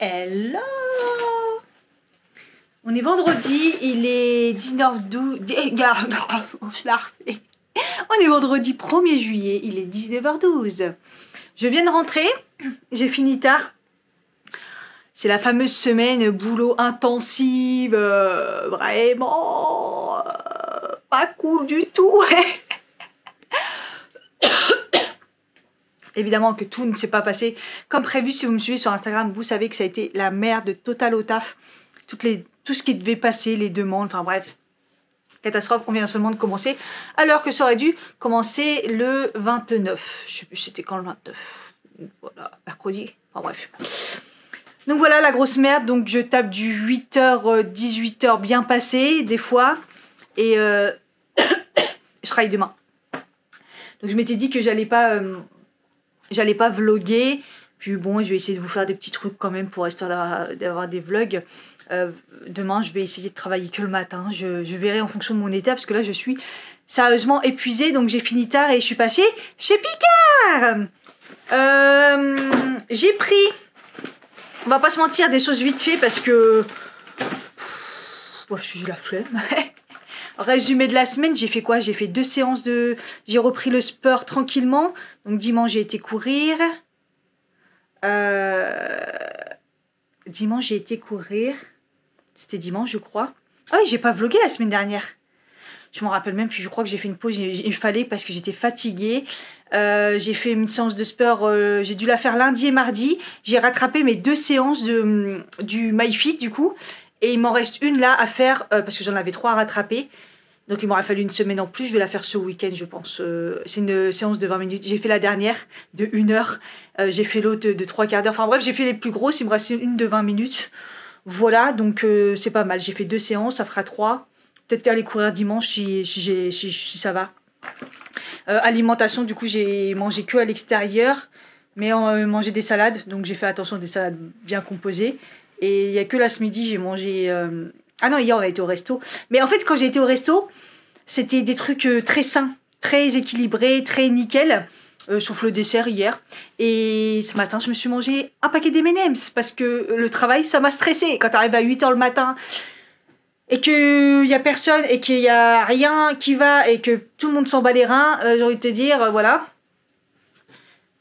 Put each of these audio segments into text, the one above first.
Hello! On est vendredi, il est 19h12. On est vendredi 1er juillet, il est 19h12. Je viens de rentrer, j'ai fini tard. C'est la fameuse semaine boulot intensive, vraiment pas cool du tout. Évidemment que tout ne s'est pas passé comme prévu. Si vous me suivez sur Instagram, vous savez que ça a été la merde totale au taf. Tout ce qui devait passer, les demandes, enfin bref. Catastrophe, on vient seulement de commencer. Alors que ça aurait dû commencer le 29. Je sais plus c'était quand le 29. Voilà, mercredi. Enfin bref. Donc voilà la grosse merde. Donc je tape du 8h, 18h bien passé des fois. Et je travaille demain. Donc je m'étais dit que j'allais pas vlogger. Puis bon, je vais essayer de vous faire des petits trucs quand même pour histoire d'avoir des vlogs. Demain, je vais essayer de travailler que le matin. Je verrai en fonction de mon état parce que là, je suis sérieusement épuisée. Donc j'ai fini tard et je suis passée chez Picard. J'ai pris, on va pas se mentir, des choses vite fait parce que j'ai la flemme. Résumé de la semaine, j'ai fait quoi? J'ai fait 2 séances de... J'ai repris le sport tranquillement. Donc dimanche, j'ai été courir. Dimanche, j'ai été courir. C'était dimanche, je crois. Ah oui, j'ai pas vlogué la semaine dernière. Je m'en rappelle même, puis je crois que j'ai fait une pause. Il fallait parce que j'étais fatiguée. J'ai fait une séance de sport. J'ai dû la faire lundi et mardi. J'ai rattrapé mes 2 séances du MyFit, du coup. Et il m'en reste une là à faire parce que j'en avais 3 à rattraper. Donc il m'aurait fallu une semaine en plus. Je vais la faire ce week-end, je pense. C'est une séance de 20 minutes. J'ai fait la dernière de 1 heure. J'ai fait l'autre de 3/4 d'heure. Enfin bref, j'ai fait les plus grosses. Il me reste une de 20 minutes. Voilà, donc c'est pas mal. J'ai fait 2 séances, ça fera 3. Peut-être aller courir dimanche si ça va. Alimentation, du coup, j'ai mangé que à l'extérieur. Mais mangé des salades. Donc j'ai fait attention des salades bien composées. Et il n'y a que là ce midi, j'ai mangé... Ah non, hier on a été au resto. Mais en fait, quand j'ai été au resto, c'était des trucs très sains, très équilibrés, très nickel. Sauf le dessert hier. Et ce matin, je me suis mangé un paquet d'M&M's parce que le travail, ça m'a stressé. Quand tu arrives à 8h le matin et qu'il n'y a personne et qu'il n'y a rien qui va et que tout le monde s'en bat les reins, j'ai envie de te dire, voilà.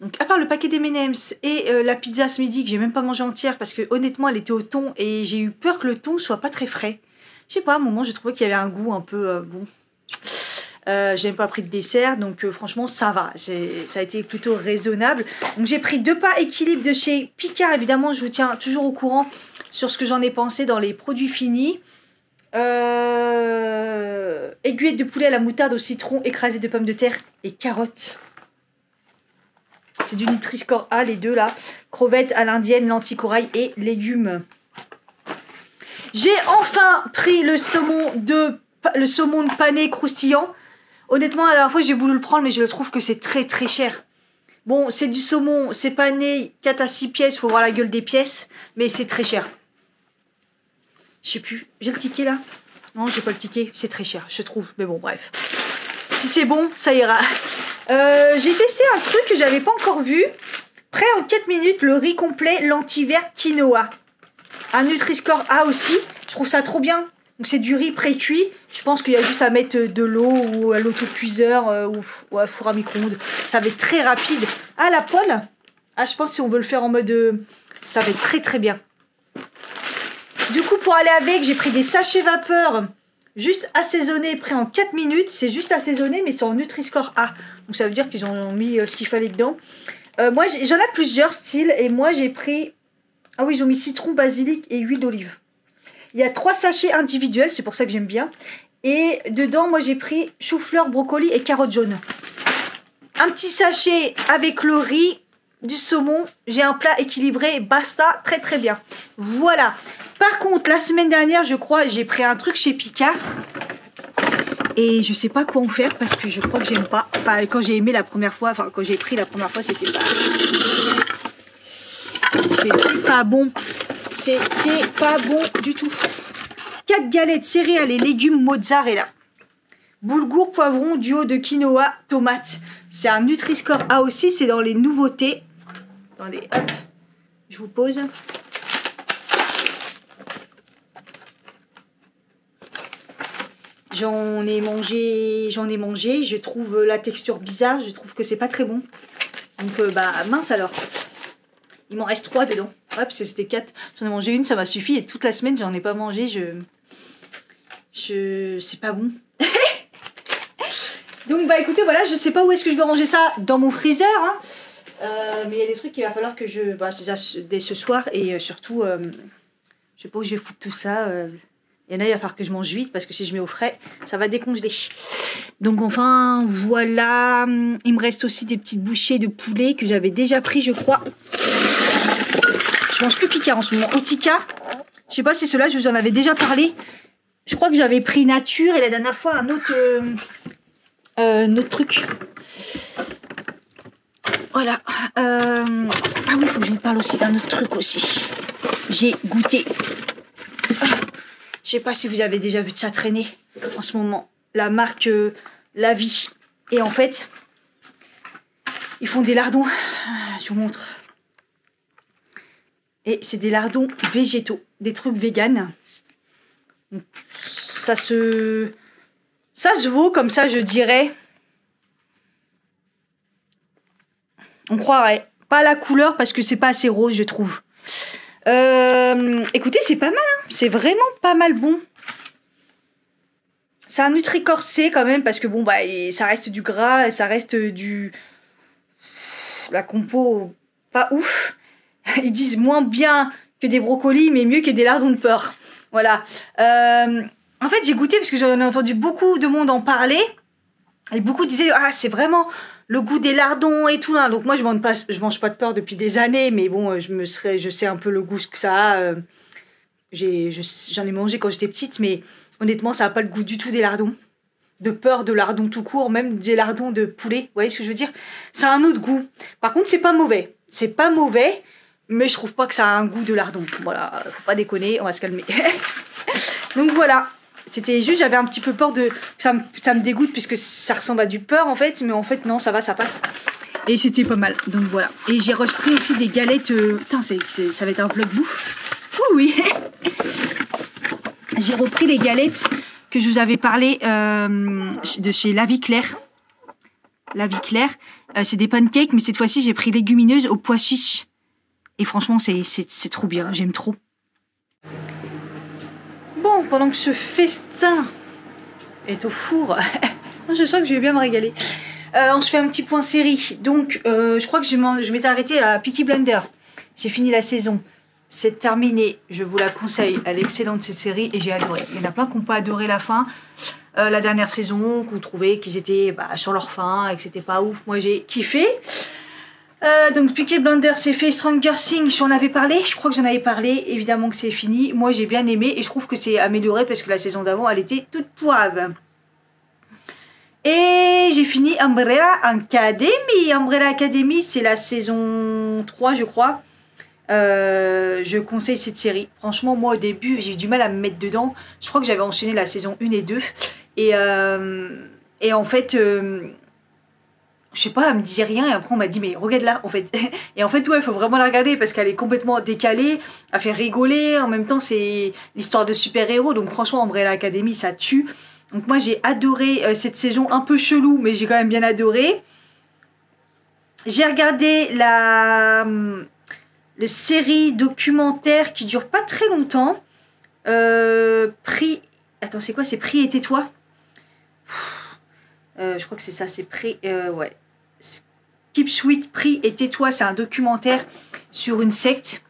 Donc à part le paquet d'M&M's et la pizza ce midi que j'ai même pas mangé entière parce que honnêtement elle était au thon et j'ai eu peur que le thon soit pas très frais. Je sais pas, à un moment j'ai trouvé qu'il y avait un goût un peu bon. J'ai même pas pris de dessert donc franchement ça va. Ça a été plutôt raisonnable. Donc j'ai pris 2 pas équilibre de chez Picard. Évidemment je vous tiens toujours au courant sur ce que j'en ai pensé dans les produits finis. Aiguillette de poulet à la moutarde au citron écrasée de pommes de terre et carottes. C'est du Nutri-Score A, les deux là. Crevettes à l'indienne, lentilles corail et légumes. J'ai enfin pris le saumon de pané croustillant. Honnêtement, la dernière fois, j'ai voulu le prendre, mais je trouve que c'est très très cher. Bon, c'est du saumon, c'est pané, 4 à 6 pièces. Faut voir la gueule des pièces, mais c'est très cher. Je sais plus. J'ai le ticket là? Non, j'ai pas le ticket. C'est très cher, je trouve. Mais bon, bref. Si c'est bon, ça ira. J'ai testé un truc que j'avais pas encore vu. Prêt en 4 minutes, le riz complet lentilles vertes quinoa. Un Nutri-Score A aussi. Je trouve ça trop bien. Donc c'est du riz pré-cuit. Je pense qu'il y a juste à mettre de l'eau ou à l'autocuiseur ou à four à micro-ondes. Ça va être très rapide. Ah, la poêle. Ah, je pense que si on veut le faire en mode... ça va être très très bien. Du coup, pour aller avec, j'ai pris des sachets vapeur. Juste assaisonné, prêt en 4 minutes. C'est juste assaisonné, mais c'est en Nutri-Score A. Donc ça veut dire qu'ils ont mis ce qu'il fallait dedans. Moi, j'en ai plusieurs styles. Et moi, j'ai pris... Ah oui, ils ont mis citron, basilic et huile d'olive. Il y a 3 sachets individuels. C'est pour ça que j'aime bien. Et dedans, moi, j'ai pris chou-fleur, brocoli et carottes jaunes. Un petit sachet avec le riz, du saumon. J'ai un plat équilibré. Basta. Très, très bien. Voilà. Par contre, la semaine dernière, je crois, j'ai pris un truc chez Picard. Et je sais pas quoi en faire parce que je crois que j'aime pas. Enfin, quand j'ai aimé la première fois, enfin, quand j'ai pris la première fois, c'était pas... C'était pas bon. C'était pas bon du tout. 4 galettes céréales et légumes mozzarella. Boulgour, poivron, duo de quinoa, tomate. C'est un Nutri-Score A aussi, c'est dans les nouveautés. Attendez, hop, je vous pose. J'en ai mangé. Je trouve la texture bizarre. Je trouve que c'est pas très bon. Donc, bah, mince alors. Il m'en reste 3 dedans. Ouais, parce que c'était 4. J'en ai mangé une, ça m'a suffi. Et toute la semaine, j'en ai pas mangé. C'est pas bon. Donc, bah, écoutez, voilà. Je sais pas où est-ce que je vais ranger ça dans mon freezer. Hein. Mais il y a des trucs qu'il va falloir que je... Bah, déjà, dès ce soir. Et surtout, je sais pas où je vais foutre tout ça. Il y en a, il va falloir que je mange vite parce que si je mets au frais, ça va décongeler. Donc enfin, voilà. Il me reste aussi des petites bouchées de poulet que j'avais déjà pris, je crois. Je mange que Picard en ce moment. Otika. Je sais pas si ceux-là, je vous en avais déjà parlé. Je crois que j'avais pris Nature et la dernière fois un autre truc. Voilà. Ah oui, il faut que je vous parle aussi d'un autre truc aussi. J'ai goûté. Je sais pas si vous avez déjà vu de ça traîner en ce moment. La marque La Vie. Et en fait, ils font des lardons. Je vous montre. Et c'est des lardons végétaux. Des trucs véganes. Ça se vaut comme ça, je dirais. On croirait. Pas la couleur parce que c'est pas assez rose, je trouve. Écoutez, c'est pas mal, hein. C'est vraiment pas mal bon. C'est un Nutri-Corps C quand même, parce que bon, bah, ça reste du gras, ça reste la compo, pas ouf. Ils disent moins bien que des brocolis, mais mieux que des lardons de porc. Voilà. En fait, j'ai goûté parce que j'en ai entendu beaucoup de monde en parler. Et beaucoup disaient, ah, c'est vraiment le goût des lardons et tout là. Donc moi, je mange pas de porc depuis des années, mais bon, je sais un peu le goût que ça a. J'en ai mangé quand j'étais petite, mais honnêtement, ça n'a pas le goût du tout des lardons. De porc, de lardons tout court, même des lardons de poulet. Vous voyez ce que je veux dire? Ça a un autre goût. Par contre, c'est pas mauvais. C'est pas mauvais, mais je trouve pas que ça a un goût de lardon. Voilà, faut pas déconner, on va se calmer. Donc voilà. C'était juste, j'avais un petit peu peur que ça me dégoûte puisque ça ressemble à du porc en fait. Mais en fait, non, ça va, ça passe. Et c'était pas mal. Donc voilà. Et j'ai repris aussi des galettes. Putain, ça va être un vlog bouffe. Oui. J'ai repris les galettes que je vous avais parlé de chez La Vie Claire. La Vie Claire. C'est des pancakes, mais cette fois-ci, j'ai pris légumineuses au pois chiche. Et franchement, c'est trop bien. J'aime trop. Bon, pendant que ce festin est au four, je sens que je vais bien me régaler. On se fait un petit point série. Donc, je crois que je m'étais arrêtée à Peaky Blinders. J'ai fini la saison. C'est terminé. Je vous la conseille. Elle est excellente cette série et j'ai adoré. Il y en a plein qui n'ont pas adoré la fin. La dernière saison, qui ont trouvé qu'ils étaient sur leur fin et que c'était pas ouf. Moi, j'ai kiffé. Donc Peaky Blinders c'est fait. Stranger Things, j'en avais parlé, je crois que j'en avais parlé, évidemment que c'est fini. Moi j'ai bien aimé et je trouve que c'est amélioré parce que la saison d'avant elle était toute poivre. Et j'ai fini Umbrella Academy. Umbrella Academy c'est la saison 3 je crois. Je conseille cette série. Franchement moi au début j'ai eu du mal à me mettre dedans. Je crois que j'avais enchaîné la saison 1 et 2. Et en fait... je sais pas, elle me disait rien et après on m'a dit mais regarde là en fait. Et en fait ouais, il faut vraiment la regarder parce qu'elle est complètement décalée, elle fait rigoler, en même temps c'est l'histoire de super-héros, donc franchement Umbrella Academy ça tue. Donc moi j'ai adoré cette saison un peu chelou mais j'ai quand même bien adoré. J'ai regardé la série documentaire qui dure pas très longtemps. Attends c'est quoi, c'est Prie et tais-toi. Je crois que c'est ça, c'est ouais. Keep Sweet, Prie et tais-toi, c'est un documentaire sur une secte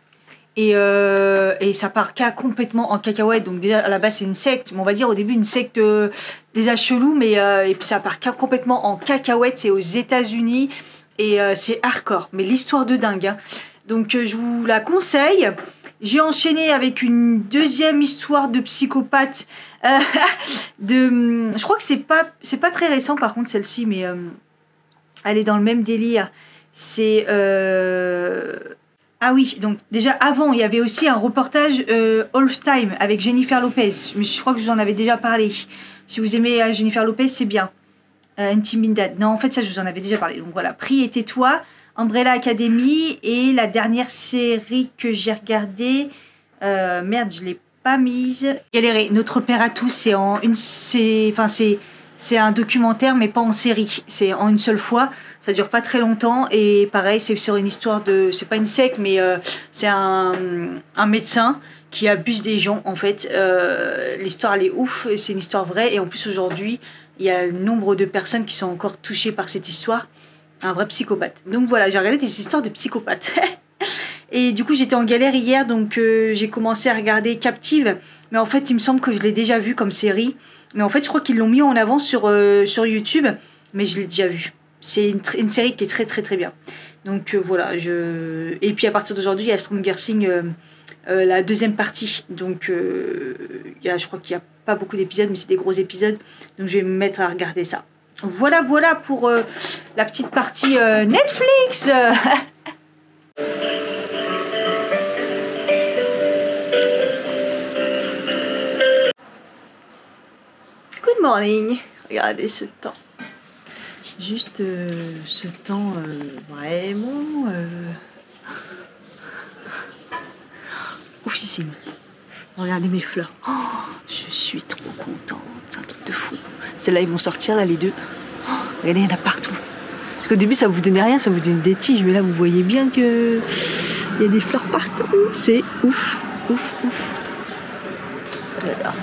et ça part complètement en cacahuète. Donc déjà à la base c'est une secte, mais on va dire au début une secte déjà chelou, mais et puis ça part complètement en cacahuète. C'est aux États-Unis et c'est hardcore, mais l'histoire de dingue. Hein. Donc je vous la conseille. J'ai enchaîné avec une deuxième histoire de psychopathe. Je crois que c'est pas très récent par contre celle-ci, mais elle est dans le même délire. C'est ah oui, donc déjà avant il y avait aussi un reportage All Time avec Jennifer Lopez. Mais je crois que je vous en avais déjà parlé. Si vous aimez Jennifer Lopez, c'est bien. Intimidad. Non, en fait ça je vous en avais déjà parlé. Donc voilà, Prie et tais-toi, Umbrella Academy et la dernière série que j'ai regardée. Merde, je l'ai pas mise. Galérer. Notre père à tous, c'est en une... C'est un documentaire, mais pas en série. C'est en une seule fois. Ça dure pas très longtemps. Et pareil, c'est sur une histoire de... C'est pas une secte, mais c'est un médecin qui abuse des gens, en fait. L'histoire, elle est ouf. C'est une histoire vraie. Et en plus, aujourd'hui, il y a un nombre de personnes qui sont encore touchées par cette histoire. Un vrai psychopathe. Donc voilà, j'ai regardé des histoires de psychopathes. Et du coup, j'étais en galère hier, donc j'ai commencé à regarder Captive. Mais en fait, il me semble que je l'ai déjà vu comme série. Mais en fait, je crois qu'ils l'ont mis en avant sur YouTube. Mais je l'ai déjà vu. C'est une série qui est très très très bien. Donc voilà. Et puis à partir d'aujourd'hui, il y a Stranger Things, la deuxième partie. Donc je crois qu'il n'y a pas beaucoup d'épisodes, mais c'est des gros épisodes. Donc je vais me mettre à regarder ça. Voilà pour la petite partie Netflix. Good morning. Regardez ce temps. Juste ce temps vraiment oufissime. Regardez mes fleurs. Oh, je suis trop contente. C'est un truc de fou. Celles-là, ils vont sortir, là, les deux. Oh, regardez, il y en a partout. Parce qu'au début, ça vous donnait rien, ça vous donnait des tiges. Mais là, vous voyez bien que il y a des fleurs partout. C'est ouf, ouf, ouf. Voilà.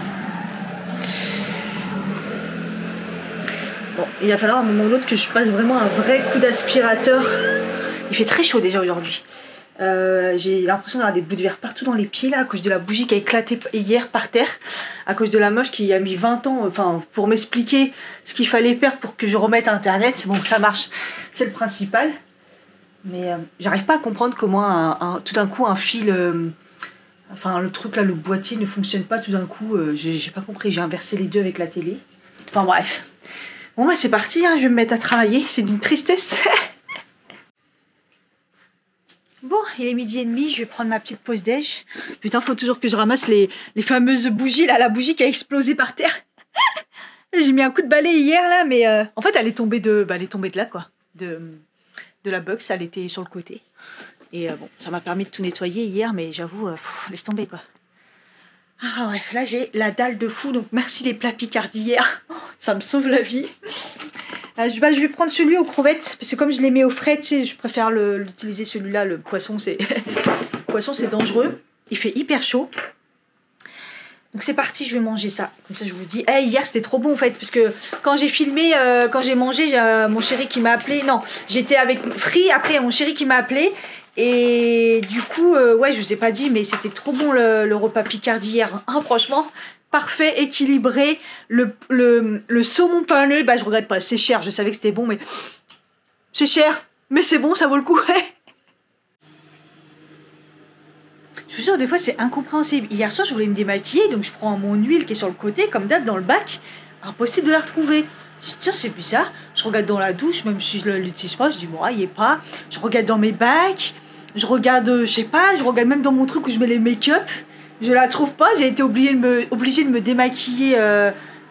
Bon, il va falloir à un moment ou l'autre que je passe vraiment un vrai coup d'aspirateur. Il fait très chaud déjà aujourd'hui. J'ai l'impression d'avoir des bouts de verre partout dans les pieds là, à cause de la bougie qui a éclaté hier par terre, à cause de la moche qui a mis 20 ans pour m'expliquer ce qu'il fallait faire pour que je remette internet. Bon, ça marche, c'est le principal, mais j'arrive pas à comprendre comment tout d'un coup un fil, le truc là, le boîtier ne fonctionne pas tout d'un coup. J'ai pas compris, j'ai inversé les deux avec la télé. Enfin bref, bon bah c'est parti, hein, je vais me mettre à travailler, c'est d'une tristesse. Bon, il est 12h30, je vais prendre ma petite pause déj. Putain, faut toujours que je ramasse les fameuses bougies, là, la bougie qui a explosé par terre. J'ai mis un coup de balai hier, là, mais en fait, elle est tombée de là, quoi. De la box, elle était sur le côté. Et bon, ça m'a permis de tout nettoyer hier, mais j'avoue, laisse tomber, quoi. Ah, bref, là, j'ai la dalle de fou, donc merci les plats Picard d'hier. Ça me sauve la vie. Je vais prendre celui aux crevettes, parce que comme je les mets au frais, tu sais, je préfère l'utiliser celui-là. Le poisson, c'est dangereux. Il fait hyper chaud. Donc c'est parti, je vais manger ça. Comme ça, je vous dis. Hier, c'était trop bon, en fait, parce que quand j'ai filmé, quand j'ai mangé, j'ai mon chéri qui m'a appelé. Non, j'étais avec Free, après, mon chéri qui m'a appelé. Et du coup, ouais, je vous ai pas dit, mais c'était trop bon le repas Picard d'hier. Hein, franchement, parfait, équilibré. Le saumon pané, bah je regrette pas, c'est cher, je savais que c'était bon, mais c'est cher, mais c'est bon, ça vaut le coup. Je vous jure, des fois c'est incompréhensible. Hier soir, je voulais me démaquiller, donc je prends mon huile qui est sur le côté, comme d'hab, dans le bac. Impossible de la retrouver. Je dis, tiens, c'est bizarre. Je regarde dans la douche, même si je ne l'utilise pas, je dis, bon, il n'y est pas. Je regarde dans mes bacs, je regarde, je sais pas, je regarde même dans mon truc où je mets les make-up. Je la trouve pas, j'ai été obligée de me démaquiller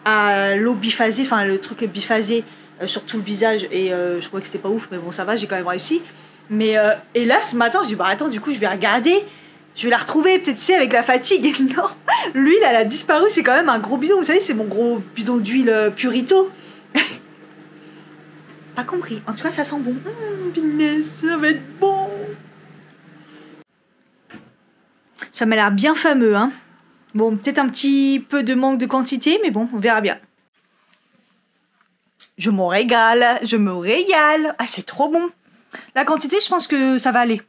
à l'eau biphasée, enfin le truc biphasé sur tout le visage. Et je trouvais que c'était pas ouf, mais bon, ça va, j'ai quand même réussi. Mais et là, ce matin, je dis, bah attends, du coup, je vais regarder. Je vais la retrouver, peut-être, tu sais, avec la fatigue. Non, l'huile, elle a disparu, c'est quand même un gros bidon. Vous savez, c'est mon gros bidon d'huile Purito. Pas compris. En tout cas, ça sent bon. Punaise, ça va être bon. Ça m'a l'air bien fameux, hein. Bon, peut-être un petit peu de manque de quantité, mais bon, on verra bien. Je me régale, je me régale. Ah, c'est trop bon. La quantité, je pense que ça va aller.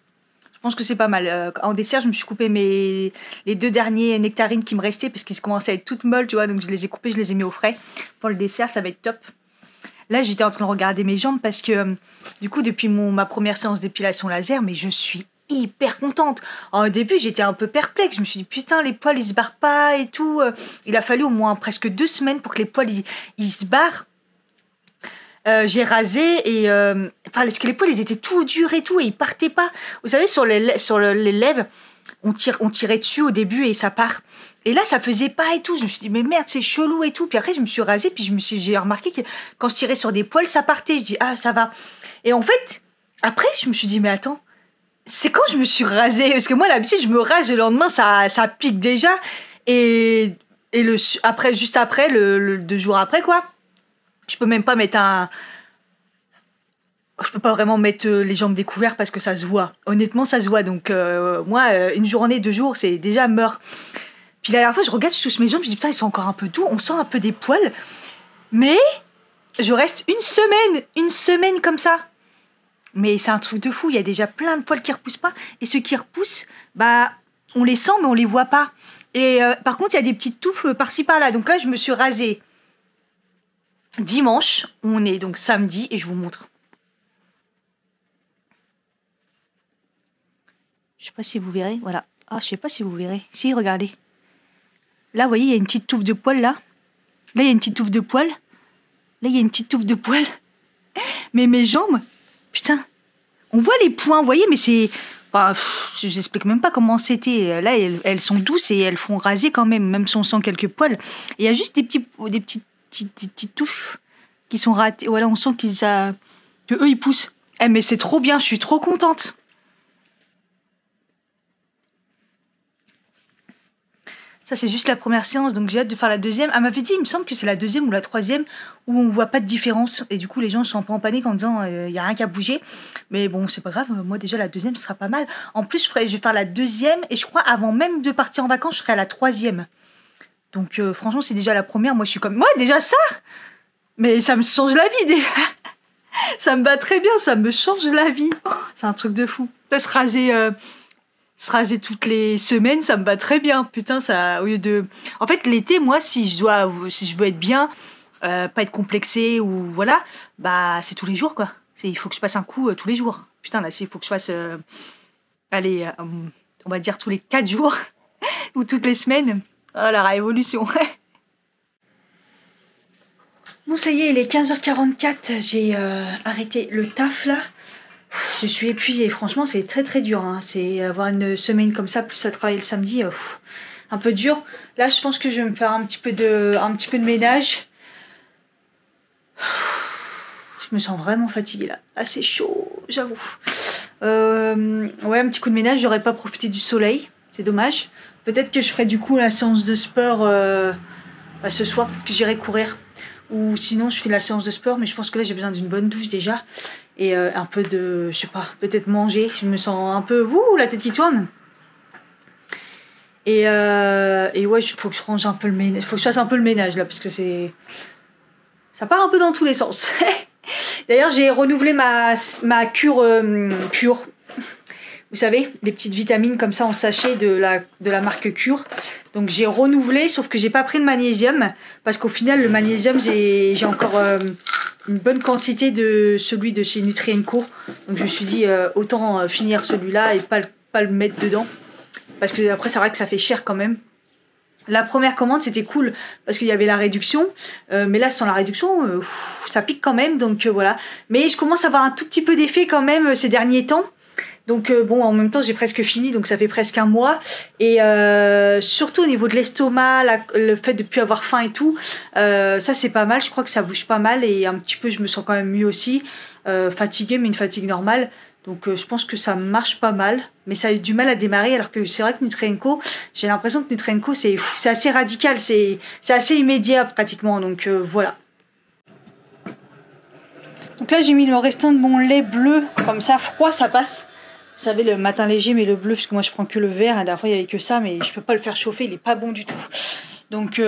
Je pense que c'est pas mal. En dessert, je me suis coupé les 2 derniers nectarines qui me restaient parce qu'ils commençaient à être toutes molles, tu vois. Donc je les ai coupées, je les ai mis au frais. Pour le dessert, ça va être top. Là, j'étais en train de regarder mes jambes parce que du coup, depuis ma première séance d'épilation laser, mais je suis hyper contente. Au début, j'étais un peu perplexe. Je me suis dit, putain, les poils, ils se barrent pas et tout. Il a fallu au moins presque 2 semaines pour que les poils, ils se barrent. J'ai rasé et parce que les poils, ils étaient tout durs et tout et ils partaient pas. Vous savez, sur les lèvres, on tirait dessus au début et ça part. Et là, ça faisait pas et tout. Je me suis dit, mais merde, c'est chelou et tout. Puis après, je me suis rasée, puis j'ai remarqué que quand je tirais sur des poils, ça partait. Je dis, ah, ça va. Et en fait, après, je me suis dit, mais attends, c'est quand je me suis rasée? Parce que moi, d'habitude, je me rase, le lendemain, ça pique déjà. Et après, juste après, le 2 jours après, quoi. Je peux même pas mettre je peux pas vraiment mettre les jambes découvertes parce que ça se voit. Honnêtement, ça se voit. Donc, moi, une journée, 2 jours, c'est déjà mort. Puis la dernière fois, je regarde, je touche mes jambes, je dis putain, ils sont encore un peu doux, on sent un peu des poils. Mais je reste une semaine comme ça. Mais c'est un truc de fou, il y a déjà plein de poils qui repoussent pas. Et ceux qui repoussent, bah, on les sent, mais on les voit pas. Et par contre, il y a des petites touffes par-ci par-là. Donc là, je me suis rasée dimanche. On est donc samedi et je vous montre. Je sais pas si vous verrez. Voilà. Ah, je sais pas si vous verrez. Si, regardez. Là, vous voyez, il y a une petite touffe de poils là. Là, il y a une petite touffe de poils. Là, il y a une petite touffe de poils. Mais mes jambes, putain, on voit les points, vous voyez, mais c'est... Bah, je n'explique même pas comment c'était. Là, elles sont douces et elles font raser quand même si on sent quelques poils. Et il y a juste des petites touffes qui sont ratées. Voilà, on sent que eux, ils poussent. Eh, mais c'est trop bien, je suis trop contente. Ça, c'est juste la première séance, donc j'ai hâte de faire la deuxième. Elle m'avait dit, il me semble que c'est la deuxième ou la troisième où on voit pas de différence. Et du coup, les gens sont un peu en panique en disant, il y a rien qu'à bouger. Mais bon, c'est pas grave. Moi, déjà, la deuxième, ce sera pas mal. En plus, je vais faire la deuxième et je crois, avant même de partir en vacances, je serai à la troisième. Donc, franchement, c'est déjà la première. Moi, je suis comme, ouais, déjà ça! Mais ça me change la vie, déjà. Ça me va très bien, ça me change la vie. Oh, c'est un truc de fou. Se raser toutes les semaines, ça me va très bien. Putain, ça, au lieu de... En fait, l'été, moi, si je veux être bien, pas être complexée ou voilà, bah, c'est tous les jours, quoi. Il faut que je passe un coup tous les jours. Putain, là, il faut que je fasse, allez, on va dire tous les 4 jours ou toutes les semaines. Oh, la révolution. Bon, ça y est, il est 15h44. J'ai arrêté le taf, là. Je suis épuisée, franchement c'est très très dur, hein. C'est avoir une semaine comme ça, plus à travailler le samedi, un peu dur. Là je pense que je vais me faire un petit peu de ménage. Je me sens vraiment fatiguée là, c'est chaud, j'avoue. Ouais, un petit coup de ménage, j'aurais pas profité du soleil, c'est dommage. Peut-être que je ferai du coup la séance de sport ce soir, parce que j'irai courir. Ou sinon je fais la séance de sport, mais je pense que là j'ai besoin d'une bonne douche déjà. Et un peu de, je sais pas, peut-être manger. Je me sens un peu, la tête qui tourne. Et ouais, faut que je range un peu le ménage. Faut que je fasse un peu le ménage là, parce que ça part un peu dans tous les sens. D'ailleurs, j'ai renouvelé ma cure. Vous savez, les petites vitamines comme ça en sachet de la marque Cure. Donc j'ai renouvelé, sauf que j'ai pas pris le magnésium. Parce qu'au final, le magnésium, j'ai encore une bonne quantité de celui de chez Nutri&Co. Donc je me suis dit, autant finir celui-là et pas le mettre dedans. Parce que après, c'est vrai que ça fait cher quand même. La première commande, c'était cool parce qu'il y avait la réduction. Mais là, sans la réduction, ça pique quand même. Donc voilà. Mais je commence à avoir un tout petit peu d'effet quand même ces derniers temps. Donc bon, en même temps, j'ai presque fini, donc ça fait presque un mois. Et surtout au niveau de l'estomac, le fait de ne plus avoir faim et tout, ça c'est pas mal. Je crois que ça bouge pas mal et un petit peu, je me sens quand même mieux aussi. Fatiguée, mais une fatigue normale. Donc je pense que ça marche pas mal. Mais ça a eu du mal à démarrer, alors que c'est vrai que Nutri&Co, j'ai l'impression que Nutri&Co, c'est assez radical, c'est assez immédiat pratiquement. Donc voilà. Donc là, j'ai mis le restant de mon lait bleu. Comme ça, froid, ça passe. Vous savez, le matin léger, mais le bleu, parce que moi je prends que le vert. La dernière fois, il n'y avait que ça, mais je peux pas le faire chauffer, il est pas bon du tout. Donc,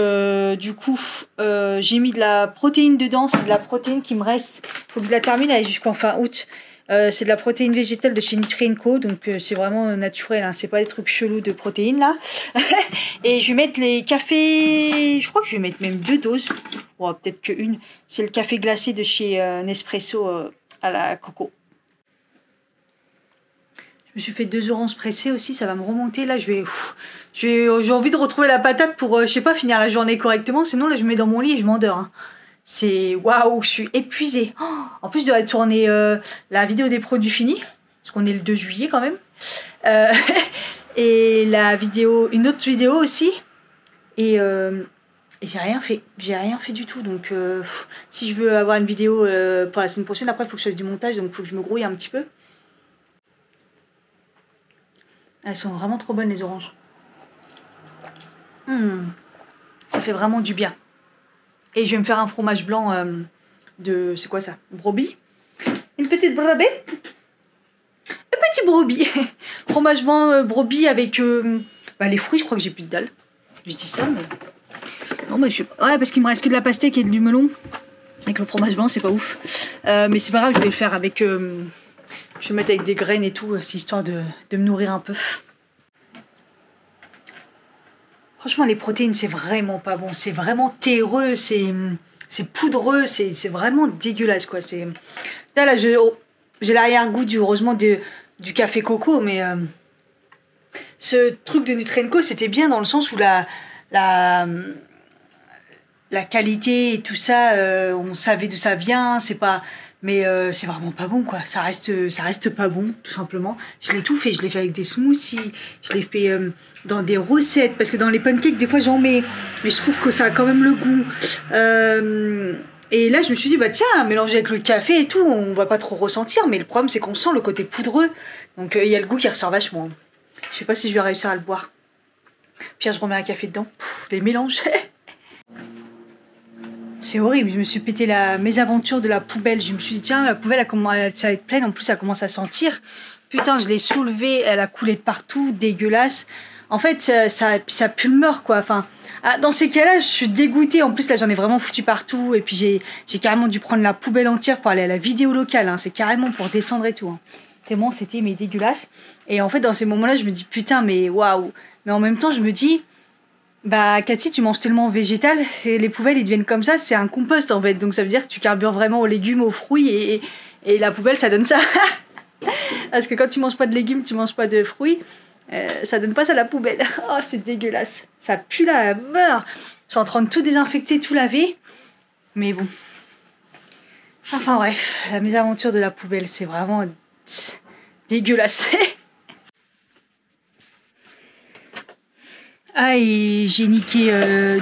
du coup, j'ai mis de la protéine dedans. C'est de la protéine qui me reste. Il faut que je la termine jusqu'en fin août. C'est de la protéine végétale de chez Nutri&Co. Donc, c'est vraiment naturel. Hein, c'est pas des trucs chelous de protéines, là. Et je vais mettre les cafés. Je crois que je vais mettre même 2 doses. Bon, peut-être qu'une. C'est le café glacé de chez Nespresso à la coco. Je me suis fait 2 oranges pressées aussi, ça va me remonter. Là, j'ai envie de retrouver la patate pour, je sais pas, finir la journée correctement. Sinon, là, je me mets dans mon lit et je m'endors. Hein. C'est waouh, je suis épuisée. Oh, en plus, je dois tourner la vidéo des produits finis, parce qu'on est le 2 juillet quand même. Et une autre vidéo aussi. Et j'ai rien fait. J'ai rien fait du tout. Donc, si je veux avoir une vidéo pour la semaine prochaine, après, il faut que je fasse du montage, donc il faut que je me grouille un petit peu. Elles sont vraiment trop bonnes, les oranges. Ça fait vraiment du bien. Et je vais me faire un fromage blanc de... C'est quoi ça? Brebis. Une petite brebis. Un petit brebis. Fromage blanc brebis avec les fruits. Je crois que j'ai plus de dalle. Je dis ça, mais... Non, mais je sais pas. Ouais, parce qu'il me reste que de la pastèque et du melon. Avec le fromage blanc, c'est pas ouf. Mais c'est pas grave, je vais le faire avec... je vais le mettre avec des graines et tout. C'est histoire de me nourrir un peu. Franchement, les protéines, c'est vraiment pas bon. C'est vraiment terreux, c'est poudreux, c'est vraiment dégueulasse, quoi. Là, j'ai l'arrière-goût heureusement du café coco, mais ce truc de Nutrenco, c'était bien dans le sens où la qualité et tout ça, on savait d'où ça vient, c'est pas... Mais c'est vraiment pas bon, quoi. Ça reste pas bon, tout simplement. Je l'ai tout fait. Je l'ai fait avec des smoothies. Je l'ai fait dans des recettes. Parce que dans les pancakes, des fois, j'en mets. Mais je trouve que ça a quand même le goût. Et là, je me suis dit, bah tiens, mélanger avec le café et tout, on va pas trop ressentir. Mais le problème, c'est qu'on sent le côté poudreux. Donc, il y a le goût qui ressort vachement. Je sais pas si je vais réussir à le boire. Puis, je remets un café dedans. Les mélanges. C'est horrible, je me suis pété la mésaventure de la poubelle. Je me suis dit, tiens, la poubelle, ça va être pleine. En plus, ça commence à sentir. Putain, je l'ai soulevée, elle a coulé de partout, dégueulasse. En fait, ça pue le mort, quoi. Enfin, dans ces cas-là, je suis dégoûtée. En plus, là, j'en ai vraiment foutu partout. Et puis, j'ai carrément dû prendre la poubelle entière pour aller à la vidéo locale. Hein. C'est carrément pour descendre et tout. Hein. Tellement, c'était dégueulasse. Et en fait, dans ces moments-là, je me dis, putain, mais waouh. Mais en même temps, je me dis... Bah, Cathy, tu manges tellement végétal, les poubelles, ils deviennent comme ça, c'est un compost, en fait. Donc, ça veut dire que tu carbures vraiment aux légumes, aux fruits, et la poubelle, ça donne ça. Parce que quand tu manges pas de légumes, tu manges pas de fruits, ça donne pas ça, la poubelle. Oh, c'est dégueulasse. Ça pue la mort. Je suis en train de tout désinfecter, tout laver. Mais bon. Enfin, bref, la mésaventure de la poubelle, c'est vraiment dégueulasse. Ah, et j'ai niqué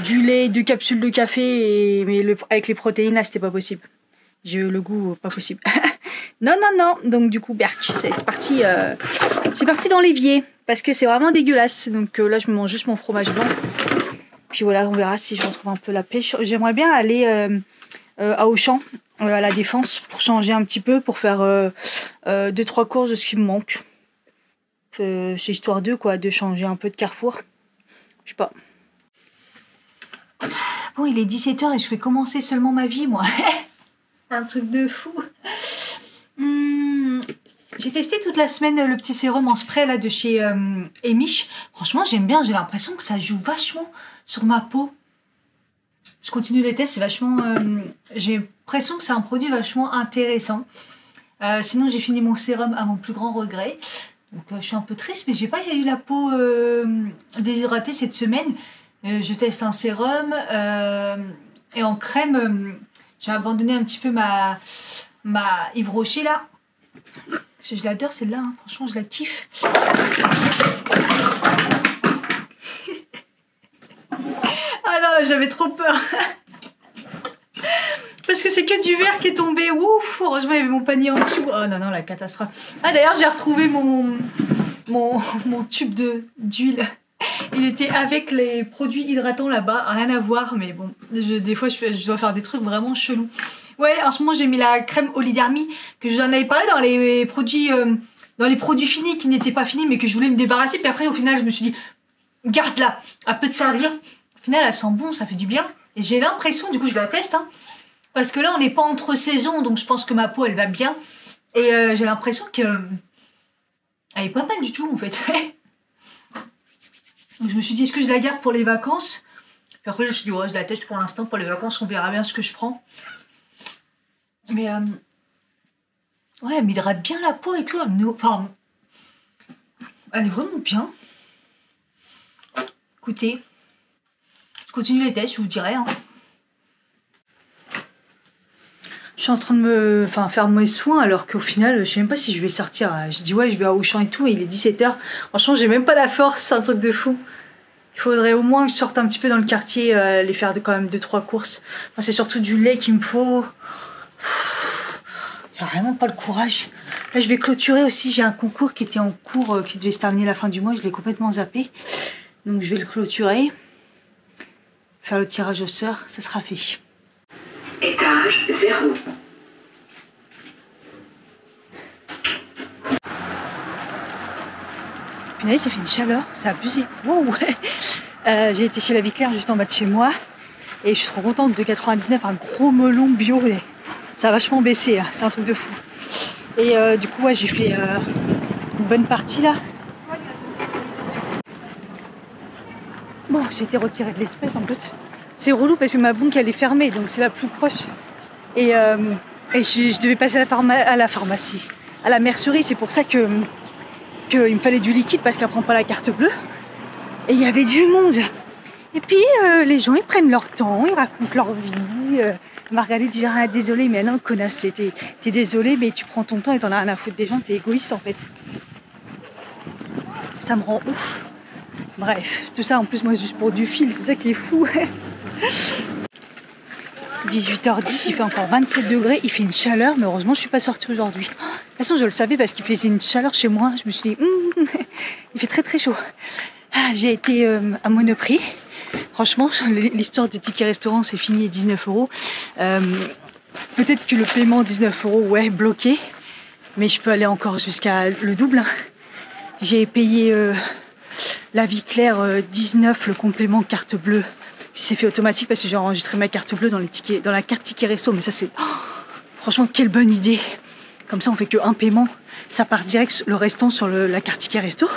du lait, 2 capsules de café, mais avec les protéines, là, c'était pas possible. J'ai eu le goût, pas possible. Non. Donc, du coup, berk, c'est parti dans l'évier, parce que c'est vraiment dégueulasse. Donc là, je me mange juste mon fromage blanc. Puis voilà, on verra si je retrouve un peu la pêche. J'aimerais bien aller à Auchan, à la Défense, pour changer un petit peu, pour faire 2-3 courses de ce qui me manque. C'est histoire de changer un peu de Carrefour. Je sais pas. Bon, il est 17h et je fais commencer seulement ma vie, moi. Un truc de fou. J'ai testé toute la semaine le petit sérum en spray là de chez Emish. Franchement, j'aime bien. J'ai l'impression que ça joue vachement sur ma peau. Je continue les tests, c'est vachement... j'ai l'impression que c'est un produit vachement intéressant. Sinon, j'ai fini mon sérum à mon plus grand regret. Donc je suis un peu triste, mais j'ai pas eu la peau déshydratée cette semaine. Je teste un sérum et en crème, j'ai abandonné un petit peu ma Yves Rocher là. Parce que je l'adore celle-là, hein. Franchement je la kiffe. Ah non, là j'avais trop peur. Parce que c'est que du verre qui est tombé. Ouf, heureusement il y avait mon panier en dessous. Oh non, la catastrophe. Ah d'ailleurs j'ai retrouvé mon tube d'huile. Il était avec les produits hydratants là-bas. Rien à voir, mais bon, des fois je dois faire des trucs vraiment chelous. Ouais, en ce moment j'ai mis la crème Olidermie, que je vous en avais parlé dans les produits finis qui n'étaient pas finis mais que je voulais me débarrasser. Puis après au final je me suis dit, garde-la, elle peut te servir. Au final elle sent bon, ça fait du bien. Et j'ai l'impression, du coup je la teste, hein. Parce que là, on n'est pas entre saisons, donc je pense que ma peau, elle va bien. Et j'ai l'impression que... elle est pas mal du tout, en fait. Donc je me suis dit, est-ce que je la garde pour les vacances? Puis après, je me suis dit, ouais, je la teste pour l'instant. Pour les vacances, on verra bien ce que je prends. Mais... ouais, elle m'hydrate bien la peau et tout. Enfin... elle est vraiment bien. Écoutez, je continue les tests, je vous dirai, hein. Je suis en train de faire mes soins alors qu'au final, je sais même pas si je vais sortir. Je dis ouais, je vais à Auchan et tout, et il est 17h. Franchement, j'ai même pas la force, c'est un truc de fou. Il faudrait au moins que je sorte un petit peu dans le quartier, aller faire quand même 2-3 courses. Enfin, c'est surtout du lait qu'il me faut. J'ai vraiment pas le courage. Là, je vais clôturer aussi. J'ai un concours qui était en cours, qui devait se terminer la fin du mois. Je l'ai complètement zappé. Donc, je vais le clôturer. faire le tirage au sort, ça sera fait. Étage 0. Punaise, il fait une chaleur, c'est abusé. Wow, ouais. J'ai été chez la Vie Claire juste en bas de chez moi et je suis trop contente de 99, un gros melon bio. Ça a vachement baissé, hein. C'est un truc de fou. Et du coup, ouais, j'ai fait une bonne partie là. Bon, j'ai été retirée de l'espèce en plus. C'est relou parce que ma banque elle est fermée, donc c'est la plus proche. Et je devais passer à la pharmacie, à la mercerie. C'est pour ça qu'il me fallait du liquide parce qu'elle prend pas la carte bleue. Et il y avait du monde. Et puis les gens ils prennent leur temps, ils racontent leur vie. Elle m'a regardé dire ah, désolé mais non connasse, t'es désolé mais tu prends ton temps et t'en as rien à foutre des gens, t'es égoïste en fait. Ça me rend ouf. Bref, tout ça en plus moi juste pour du fil, c'est ça qui est fou. 18h10, il fait encore 27 degrés, il fait une chaleur, mais heureusement je suis pas sortie aujourd'hui. De toute façon je le savais parce qu'il faisait une chaleur chez moi, je me suis dit il fait très très chaud. J'ai été à Monoprix. Franchement, l'histoire du ticket restaurant c'est fini, 19 €. Peut-être que le paiement 19 €, ouais, bloqué, mais je peux aller encore jusqu'à le double. J'ai payé la Vie Claire 19, le complément carte bleue. C'est fait automatique parce que j'ai enregistré ma carte bleue dans la carte ticket resto, mais ça c'est franchement quelle bonne idée. Comme ça on fait qu'un paiement, ça part direct le restant sur la carte ticket resto.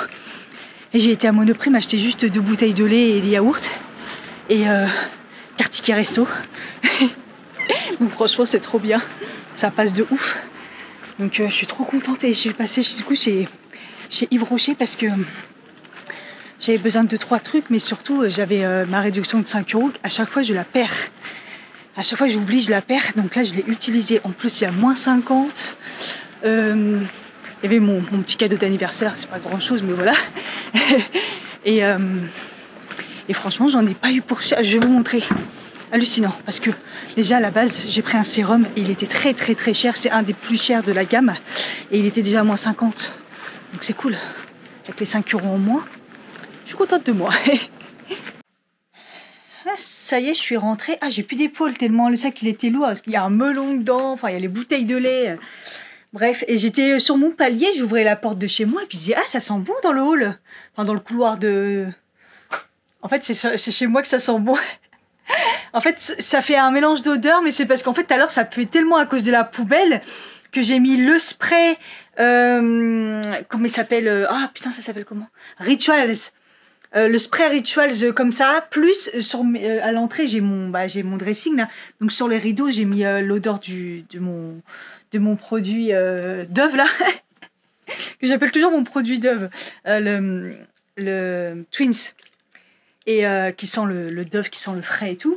Et j'ai été à Monoprix m'acheter juste 2 bouteilles de lait et des yaourts et carte ticket resto. Donc franchement c'est trop bien, ça passe de ouf. Donc je suis trop contente et j'ai passé du coup chez Yves Rocher parce que j'avais besoin de 2-3 trucs, mais surtout j'avais ma réduction de 5 €. À chaque fois je la perds. À chaque fois j'oublie, je la perds. Donc là je l'ai utilisée. En plus il y a moins 50. Il y avait mon petit cadeau d'anniversaire, c'est pas grand chose, mais voilà. et franchement j'en ai pas eu pour cher. Je vais vous montrer. Hallucinant, parce que déjà à la base j'ai pris un sérum et il était très très très cher. C'est un des plus chers de la gamme et il était déjà à moins 50. Donc c'est cool. Avec les 5 € en moins. Je suis contente de moi. Ça y est, je suis rentrée. Ah, j'ai plus d'épaule tellement le sac il était lourd. Parce qu'il y a un melon dedans, enfin il y a les bouteilles de lait. Bref, et j'étais sur mon palier, j'ouvrais la porte de chez moi et puis je disais ah ça sent bon dans le hall. Enfin dans le couloir de... En fait c'est chez moi que ça sent bon. En fait ça fait un mélange d'odeurs, mais c'est parce qu'en fait tout à l'heure ça puait tellement à cause de la poubelle que j'ai mis le spray... comment il s'appelle ah putain ça s'appelle comment, Rituals. Le spray Rituals comme ça, plus à l'entrée j'ai mon dressing là, donc sur les rideaux j'ai mis l'odeur de mon produit d'œuf là que j'appelle toujours mon produit d'œuf, le Twins, et qui sent le Dove, qui sent le frais et tout.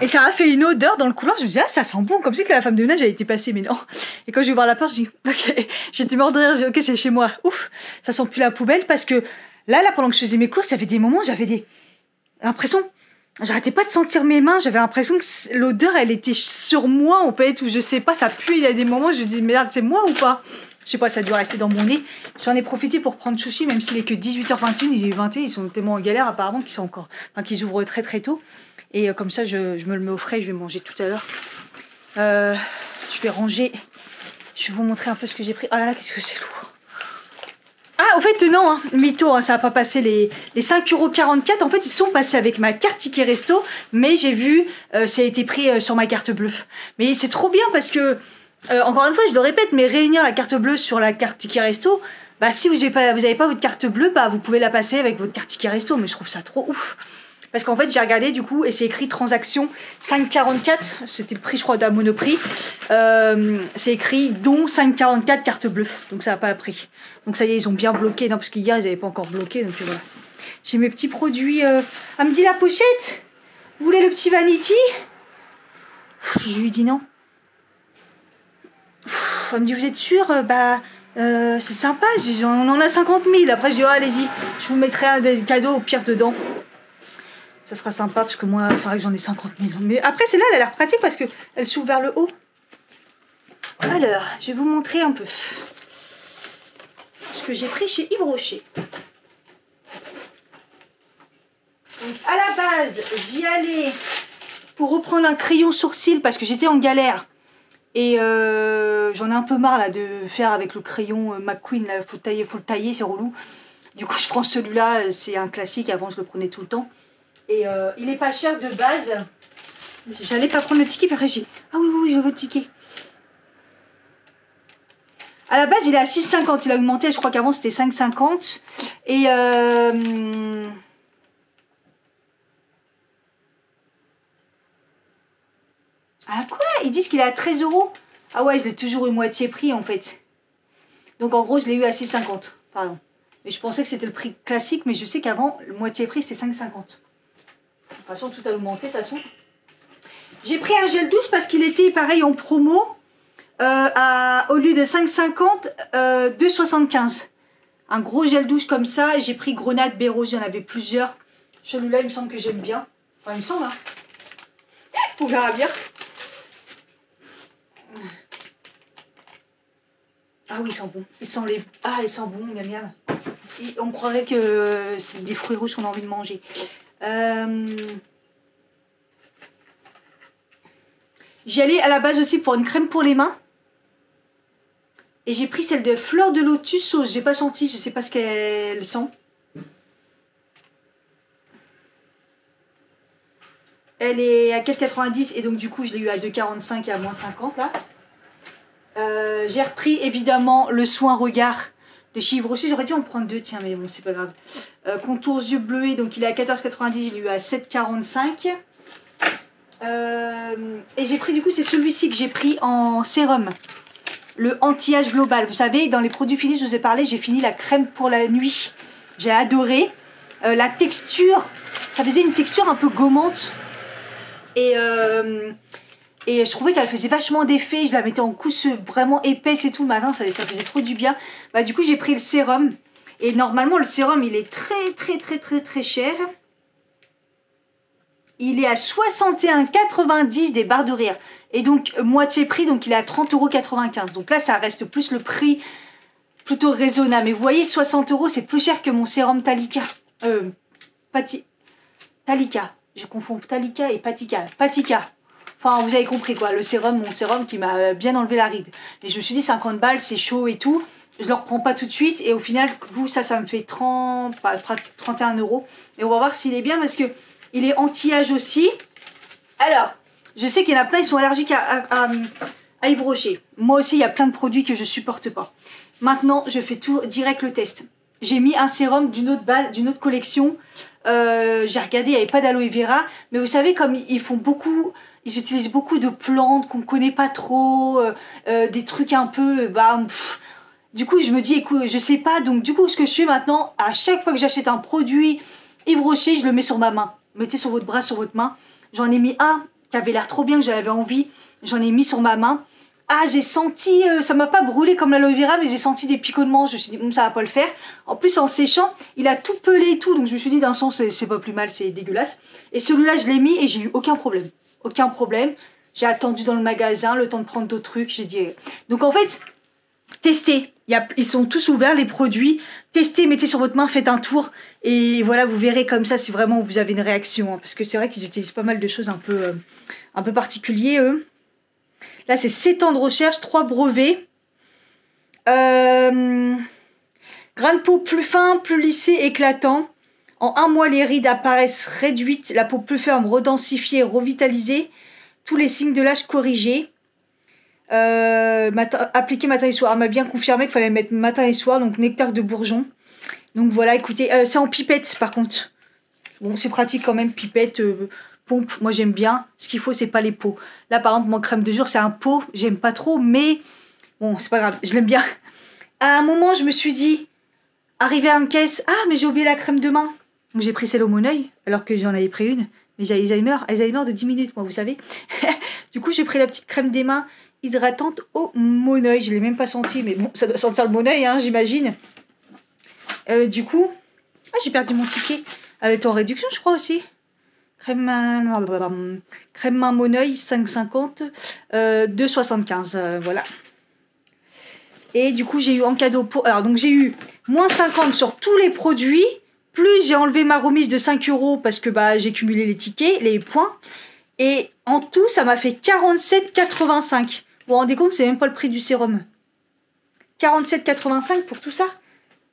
Et ça a fait une odeur dans le couloir, je me disais ah ça sent bon, comme si que la femme de ménage a été passée, mais non. Et quand j'ai ouvert la porte, je dis ok, j'étais mort de rire, je dis ok c'est chez moi, ouf, ça sent plus la poubelle, parce que là pendant que je faisais mes courses, il y avait des moments où j'avais l'impression, j'arrêtais pas de sentir mes mains, j'avais l'impression que l'odeur elle était sur moi en fait, ou je sais pas, ça pue, il y a des moments où je me dis merde c'est moi ou pas. Je sais pas, ça a dû rester dans mon nez. J'en ai profité pour prendre Chouchi, même s'il est que 18h21, il est 21, ils sont tellement en galère apparemment qu'ils ouvrent très très tôt. Et comme ça, je me le mets au frais, je vais manger tout à l'heure. Je vais ranger. Je vais vous montrer un peu ce que j'ai pris. Oh là là, qu'est-ce que c'est lourd. Ah, au fait, non, hein, mytho, hein, ça n'a pas passé les 5,44 €. En fait, ils sont passés avec ma carte ticket resto, mais j'ai vu, ça a été pris sur ma carte bleue. Mais c'est trop bien parce que, encore une fois, je le répète, mais réunir la carte bleue sur la carte ticket resto, bah si vous n'avez pas votre carte bleue, bah vous pouvez la passer avec votre carte ticket resto. Mais je trouve ça trop ouf. Parce qu'en fait, j'ai regardé du coup, et c'est écrit transaction 5,44. C'était le prix, je crois, d'un Monoprix. C'est écrit dont 5,44 carte bleue. Donc ça n'a pas pris. Donc ça y est, ils ont bien bloqué. Non, parce qu'hier, ils n'avaient pas encore bloqué. Donc voilà. J'ai mes petits produits. Elle me dit la pochette. Vous voulez le petit vanity? Je lui dis non. Elle me dit vous êtes sûr? C'est sympa. On en a 50 000. Après, je dis oh, allez-y. Je vous mettrai des cadeaux au pire dedans. Ça sera sympa parce que moi, c'est vrai que j'en ai 50 000. Mais après, celle-là, elle a l'air pratique parce qu'elle s'ouvre vers le haut. Alors, je vais vous montrer un peu ce que j'ai pris chez Yves Rocher. Donc, à la base, j'y allais pour reprendre un crayon sourcil parce que j'étais en galère. Et j'en ai un peu marre là de faire avec le crayon McQueen, là, faut le tailler, c'est relou. Du coup, je prends celui-là, c'est un classique, avant je le prenais tout le temps. Et il est pas cher de base. J'allais pas prendre le ticket, puis après j'ai... Ah oui, oui, je veux le ticket. À la base, il est à 6,50, il a augmenté, je crois qu'avant c'était 5,50. Et ah quoi? Ils disent qu'il est à 13 €. Ah ouais, je l'ai toujours eu moitié prix en fait. Donc en gros, je l'ai eu à 6,50. Pardon. Mais je pensais que c'était le prix classique, mais je sais qu'avant, le moitié prix c'était 5,50. De toute façon, tout a augmenté de toute façon. J'ai pris un gel douche parce qu'il était pareil en promo. Au lieu de 5,50, 2,75. Un gros gel douche comme ça. J'ai pris grenade, bérose, il y en avait plusieurs. Celui-là, il me semble que j'aime bien. Enfin, il me semble, hein. On verra bien. Ah oui, il sent bon. Il sent les... Ah, il sent bon, miam miam. On croirait que c'est des fruits rouges qu'on a envie de manger. J'y allais à la base aussi pour une crème pour les mains. Et j'ai pris celle de Fleur de Lotus sauce. J'ai pas senti, je sais pas ce qu'elle sent. Elle est à 4,90 et donc du coup je l'ai eu à 2,45 et à moins 50 là. J'ai repris évidemment le soin regard de chez Yves Rocher. J'aurais dû en prendre deux, tiens, mais bon, c'est pas grave. Contours yeux bleués, donc il est à 14,90, je l'ai eu à 7,45. Et j'ai pris du coup, c'est celui-ci que j'ai pris en sérum. Le anti-âge global. Vous savez, dans les produits finis, je vous ai parlé, j'ai fini la crème pour la nuit. J'ai adoré. La texture, ça faisait une texture un peu gommante. Et je trouvais qu'elle faisait vachement d'effet. Je la mettais en couche vraiment épaisse et tout le matin, ça faisait trop du bien. Bah, du coup, j'ai pris le sérum. Et normalement, le sérum, il est très cher. Il est à 61,90 des barres de rire. Et donc, moitié prix, donc il est à 30,95 €. Donc là, ça reste plus le prix plutôt raisonnable. Mais vous voyez, 60 €, c'est plus cher que mon sérum Talika. Talika. Je confonds Talika et Patika. Patika. Enfin, vous avez compris quoi, le sérum, mon sérum qui m'a bien enlevé la ride. Et je me suis dit, 50 balles, c'est chaud et tout. Je le reprends pas tout de suite. Et au final, ça me fait 31 €. Et on va voir s'il est bien parce que il est anti-âge aussi. Alors, je sais qu'il y en a plein, ils sont allergiques à Yves Rocher. Moi aussi, il y a plein de produits que je supporte pas. Maintenant, je fais tout direct le test. J'ai mis un sérum d'une autre collection. J'ai regardé, il n'y avait pas d'aloe vera. Mais vous savez, comme ils font beaucoup, ils utilisent beaucoup de plantes qu'on ne connaît pas trop. Des trucs un peu... du coup, je me dis, écoute, je sais pas. Donc, du coup, ce que je fais maintenant, à chaque fois que j'achète un produit Yves Rocher, je le mets sur ma main. Mettez sur votre bras, sur votre main. J'en ai mis un qui avait l'air trop bien, que j'avais envie. J'en ai mis sur ma main. Ah, j'ai senti, ça m'a pas brûlé comme l'aloe vera, mais j'ai senti des picotements. Je me suis dit, bon, ça va pas le faire. En plus, en séchant, il a tout pelé et tout. Donc, je me suis dit, d'un sens, c'est pas plus mal, c'est dégueulasse. Et celui-là, je l'ai mis et j'ai eu aucun problème. Aucun problème. J'ai attendu dans le magasin, le temps de prendre d'autres trucs. J'ai dit... Donc, en fait, testez. Ils sont tous ouverts, les produits. Testez, mettez sur votre main, faites un tour. Et voilà, vous verrez comme ça si vraiment vous avez une réaction. Hein, parce que c'est vrai qu'ils utilisent pas mal de choses un peu particuliers, eux. Là, c'est 7 ans de recherche, 3 brevets. Grain de peau plus fin, plus lissé, éclatant. En un mois, les rides apparaissent réduites. La peau plus ferme, redensifiée, revitalisée. Tous les signes de l'âge corrigés. Appliqué matin et soir. Elle m'a bien confirmé qu'il fallait mettre matin et soir. Donc, nectar de bourgeon. Donc, voilà, écoutez. C'est en pipette, par contre. Bon, c'est pratique quand même, pipette... pompe, moi j'aime bien. Ce qu'il faut, c'est pas les pots. Là, par exemple, mon crème de jour, c'est un pot. J'aime pas trop, mais bon, c'est pas grave. Je l'aime bien. À un moment, je me suis dit, arrivé à une caisse, ah, mais j'ai oublié la crème de main. Donc, j'ai pris celle au Moneuil, alors que j'en avais pris une. Mais j'ai Alzheimer de 10 minutes, moi, vous savez. Du coup, j'ai pris la petite crème des mains hydratante au Moneuil. Je l'ai même pas senti, mais bon, ça doit sentir le Moneuil, hein, j'imagine. Du coup, ah, j'ai perdu mon ticket. Elle est en réduction, je crois aussi. Crème main Moneuil, 5,50, 2,75, voilà. Et du coup, j'ai eu en cadeau pour... Alors, donc, j'ai eu moins 50 sur tous les produits, plus j'ai enlevé ma remise de 5 € parce que bah, j'ai cumulé les tickets, les points. Et en tout, ça m'a fait 47,85. Vous vous rendez compte, c'est même pas le prix du sérum. 47,85 pour tout ça.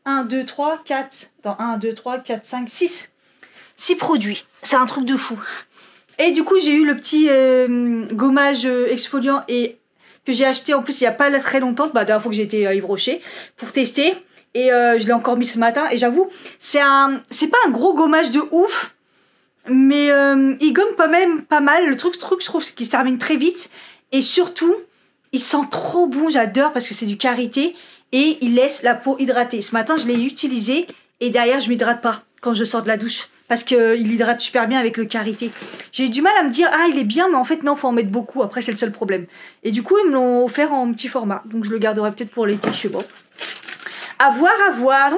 1, 2, 3, 4. Attends, 1, 2, 3, 4, 5, 6. 6 produits. C'est un truc de fou. Et du coup, j'ai eu le petit gommage exfoliant et que j'ai acheté en plus il n'y a pas très longtemps. Bah, la dernière fois que j'ai été à Yves Rocher pour tester. Et je l'ai encore mis ce matin. Et j'avoue, c'est pas un gros gommage de ouf. Mais il gomme pas mal. Le truc, je trouve qu'il se termine très vite. Et surtout, il sent trop bon. J'adore parce que c'est du karité. Et il laisse la peau hydratée. Ce matin, je l'ai utilisé. Et derrière, je m'hydrate pas quand je sors de la douche. Parce qu'il hydrate super bien avec le karité. J'ai eu du mal à me dire, ah, il est bien. Mais en fait, non, faut en mettre beaucoup. Après, c'est le seul problème. Et du coup, ils me l'ont offert en petit format. Donc, je le garderai peut-être pour l'été. Je sais pas. À voir. Voilà.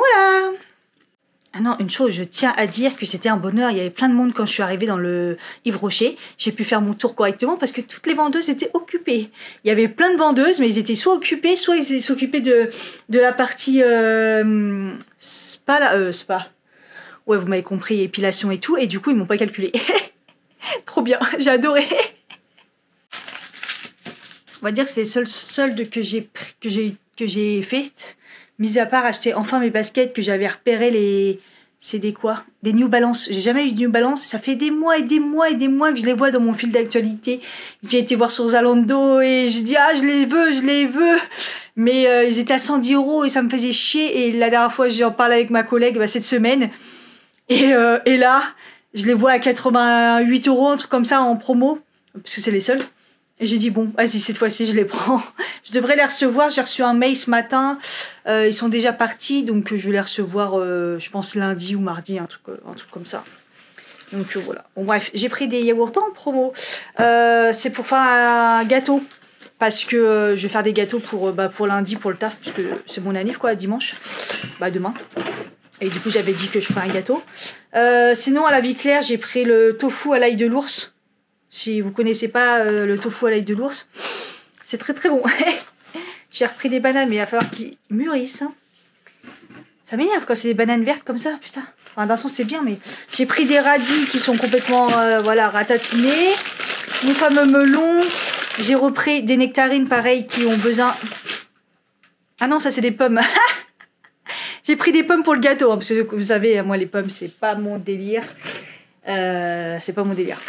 Ah non, une chose, je tiens à dire que c'était un bonheur. Il y avait plein de monde quand je suis arrivée dans le Yves Rocher. J'ai pu faire mon tour correctement parce que toutes les vendeuses étaient occupées. Il y avait plein de vendeuses, mais ils étaient soit occupés, soit ils s'occupaient de la partie spa. Ouais, vous m'avez compris, épilation et tout. Et du coup, ils m'ont pas calculé. Trop bien, j'ai adoré. On va dire que c'est les seules soldes que j'ai faites. Mis à part acheter enfin mes baskets que j'avais repéré c'est des quoi? Des New Balance. J'ai jamais eu de New Balance. Ça fait des mois que je les vois dans mon fil d'actualité. J'ai été voir sur Zalando et j'ai dit ah je les veux. Mais ils étaient à 110 € et ça me faisait chier. Et la dernière fois j'en parlais avec ma collègue cette semaine. Et là je les vois à 88 €, un truc comme ça en promo. Parce que c'est les seuls. Et j'ai dit, bon, vas-y, cette fois-ci, je les prends. Je devrais les recevoir. J'ai reçu un mail ce matin. Ils sont déjà partis. Donc, je vais les recevoir, je pense, lundi ou mardi, un truc comme ça. Donc, voilà. Bon, bref, j'ai pris des yaourts en promo. C'est pour faire un gâteau. Parce que je vais faire des gâteaux pour lundi, pour le taf. Parce que c'est mon anniv, quoi, dimanche. Bah, demain. Et du coup, j'avais dit que je ferais un gâteau. Sinon, à la vie claire, j'ai pris le tofu à l'ail de l'ours. Si vous connaissez pas le tofu à l'ail de l'ours, c'est très très bon. J'ai repris des bananes, mais il va falloir qu'ils mûrissent. Hein. Ça m'énerve quand c'est des bananes vertes comme ça, putain. Enfin, d'un sens c'est bien, mais j'ai pris des radis qui sont complètement ratatinés. Mon fameux melon. J'ai repris des nectarines pareil qui ont besoin. Ah non, ça c'est des pommes. J'ai pris des pommes pour le gâteau, hein, parce que vous savez, moi les pommes c'est pas mon délire. C'est pas mon délire.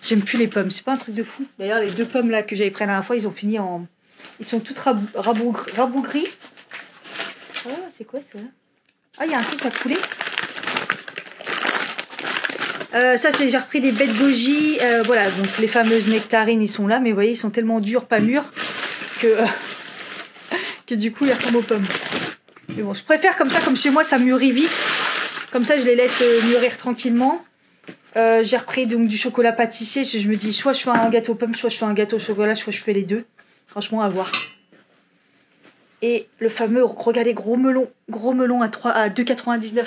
J'aime plus les pommes, c'est pas un truc de fou. D'ailleurs, les 2 pommes là que j'avais pris la dernière fois, ils ont fini en. Ils sont toutes rabougries. Oh, c'est quoi ça? Ah, il y a un truc à couler. Ça, c'est j'ai repris des baies de goji. Voilà, donc les fameuses nectarines, ils sont là, mais vous voyez, ils sont tellement durs, pas mûrs, que du coup, ils ressemblent aux pommes. Mais bon, je préfère comme ça, comme chez moi, ça mûrit vite. Comme ça, je les laisse mûrir tranquillement. J'ai repris donc du chocolat pâtissier. Je me dis soit je fais un gâteau pomme, soit je fais un gâteau au chocolat, soit je fais les deux. Franchement, à voir. Et le fameux, regardez, gros melon à 2,99 €.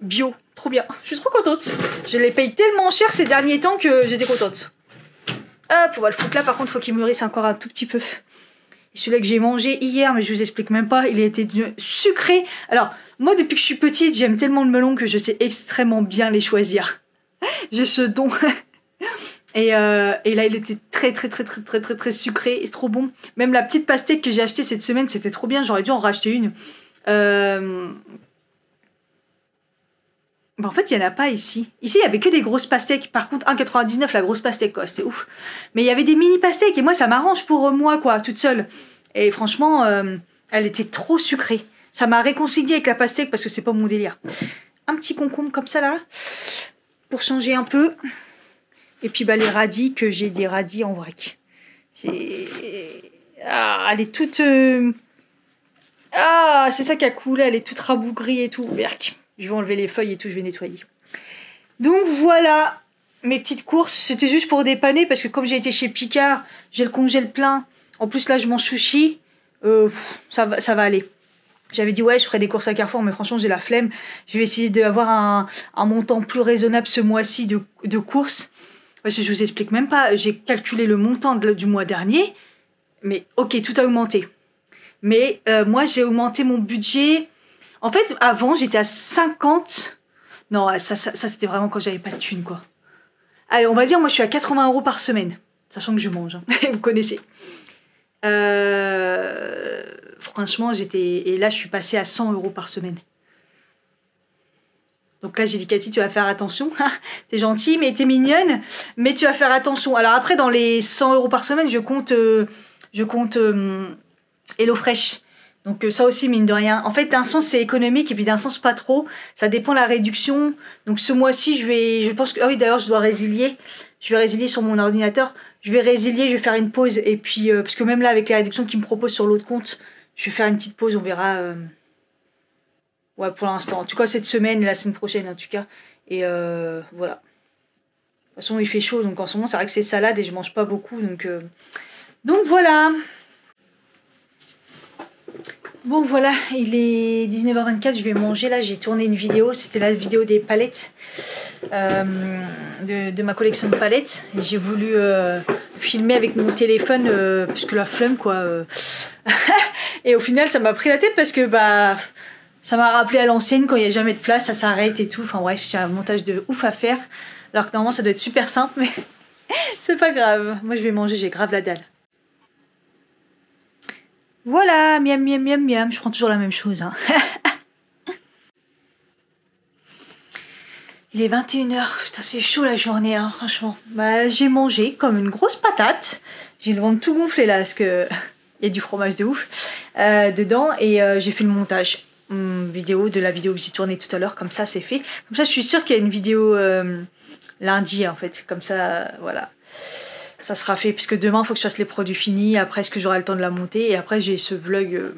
Bio, trop bien. Je suis trop contente. Je les paye tellement cher ces derniers temps que j'étais contente. Hop, on va le foutre là. Par contre, il faut qu'il mûrisse encore un tout petit peu. Et celui-là que j'ai mangé hier, mais je vous explique même pas, il a été sucré. Alors, moi, depuis que je suis petite, j'aime tellement le melon que je sais extrêmement bien les choisir. J'ai ce don. Et là, il était très sucré. C'est trop bon. Même la petite pastèque que j'ai achetée cette semaine, c'était trop bien. J'aurais dû en racheter une. Bah, en fait, il n'y en a pas ici. Ici, il n'y avait que des grosses pastèques. Par contre, 1,99 € la grosse pastèque, quoi. C'était ouf. Mais il y avait des mini pastèques. Et moi, ça m'arrange pour moi, quoi, toute seule. Et franchement, elle était trop sucrée. Ça m'a réconcilié avec la pastèque parce que c'est pas mon délire. Un petit concombre comme ça, là. Pour changer un peu. Et puis les radis, que j'ai des radis en vrac. C'est... Ah, elle est toute... Ah, c'est ça qui a coulé, elle est toute rabougrie et tout. Berk. Je vais enlever les feuilles et tout, je vais nettoyer. Donc voilà, mes petites courses. C'était juste pour dépanner parce que comme j'ai été chez Picard, j'ai le congèle plein. En plus là, je mange sushi. Ça va aller. J'avais dit ouais, je ferai des courses à Carrefour, mais franchement, j'ai la flemme. Je vais essayer d'avoir un montant plus raisonnable ce mois-ci de courses. Parce que je vous explique même pas. J'ai calculé le montant du mois dernier. Mais ok, tout a augmenté. Mais moi, j'ai augmenté mon budget. En fait, avant, j'étais à 50. Non, ça c'était vraiment quand j'avais pas de thunes, quoi. Allez, on va dire, moi, je suis à 80 € par semaine. Sachant que je mange, hein. Vous connaissez. Franchement, et là, je suis passée à 100 € par semaine. Donc là, j'ai dit, Cathy, tu vas faire attention. T'es gentille, mais t'es mignonne. Mais tu vas faire attention. Alors après, dans les 100 € par semaine, je compte HelloFresh. Donc ça aussi, mine de rien. En fait, d'un sens, c'est économique et puis d'un sens, pas trop. Ça dépend de la réduction. Donc ce mois-ci, je pense que... Ah oui, d'ailleurs, je dois résilier. Je vais résilier sur mon ordinateur. Je vais faire une pause. Et puis, parce que même là, avec les réductions qu'ils me proposent sur l'autre compte, je vais faire une petite pause. On verra... Ouais, pour l'instant. En tout cas, cette semaine et la semaine prochaine, en tout cas. Et voilà. De toute façon, il fait chaud. Donc en ce moment, c'est vrai que c'est salade et je mange pas beaucoup. Donc voilà. Bon voilà, il est 19h24, je vais manger. Là, j'ai tourné une vidéo. C'était la vidéo des palettes. De ma collection de palettes. J'ai voulu filmer avec mon téléphone. Puisque la flemme, quoi. Et au final, ça m'a pris la tête parce que... ça m'a rappelé à l'ancienne, quand il n'y a jamais de place, ça s'arrête et tout. Enfin bref, j'ai un montage de ouf à faire. Alors que normalement, ça doit être super simple, mais c'est pas grave. Moi, je vais manger, j'ai grave la dalle. Voilà, miam, miam, miam, miam. Je prends toujours la même chose. Hein. Il est 21h. Putain, c'est chaud la journée, hein, franchement. J'ai mangé comme une grosse patate. J'ai le ventre tout gonflé là, parce que il y a du fromage de ouf dedans. Et j'ai fait le montage. Vidéo de la vidéo que j'ai tournée tout à l'heure, comme ça c'est fait. Comme ça je suis sûre qu'il y a une vidéo lundi en fait, comme ça voilà. Ça sera fait, puisque demain il faut que je fasse les produits finis, après est-ce que j'aurai le temps de la monter, et après j'ai ce vlog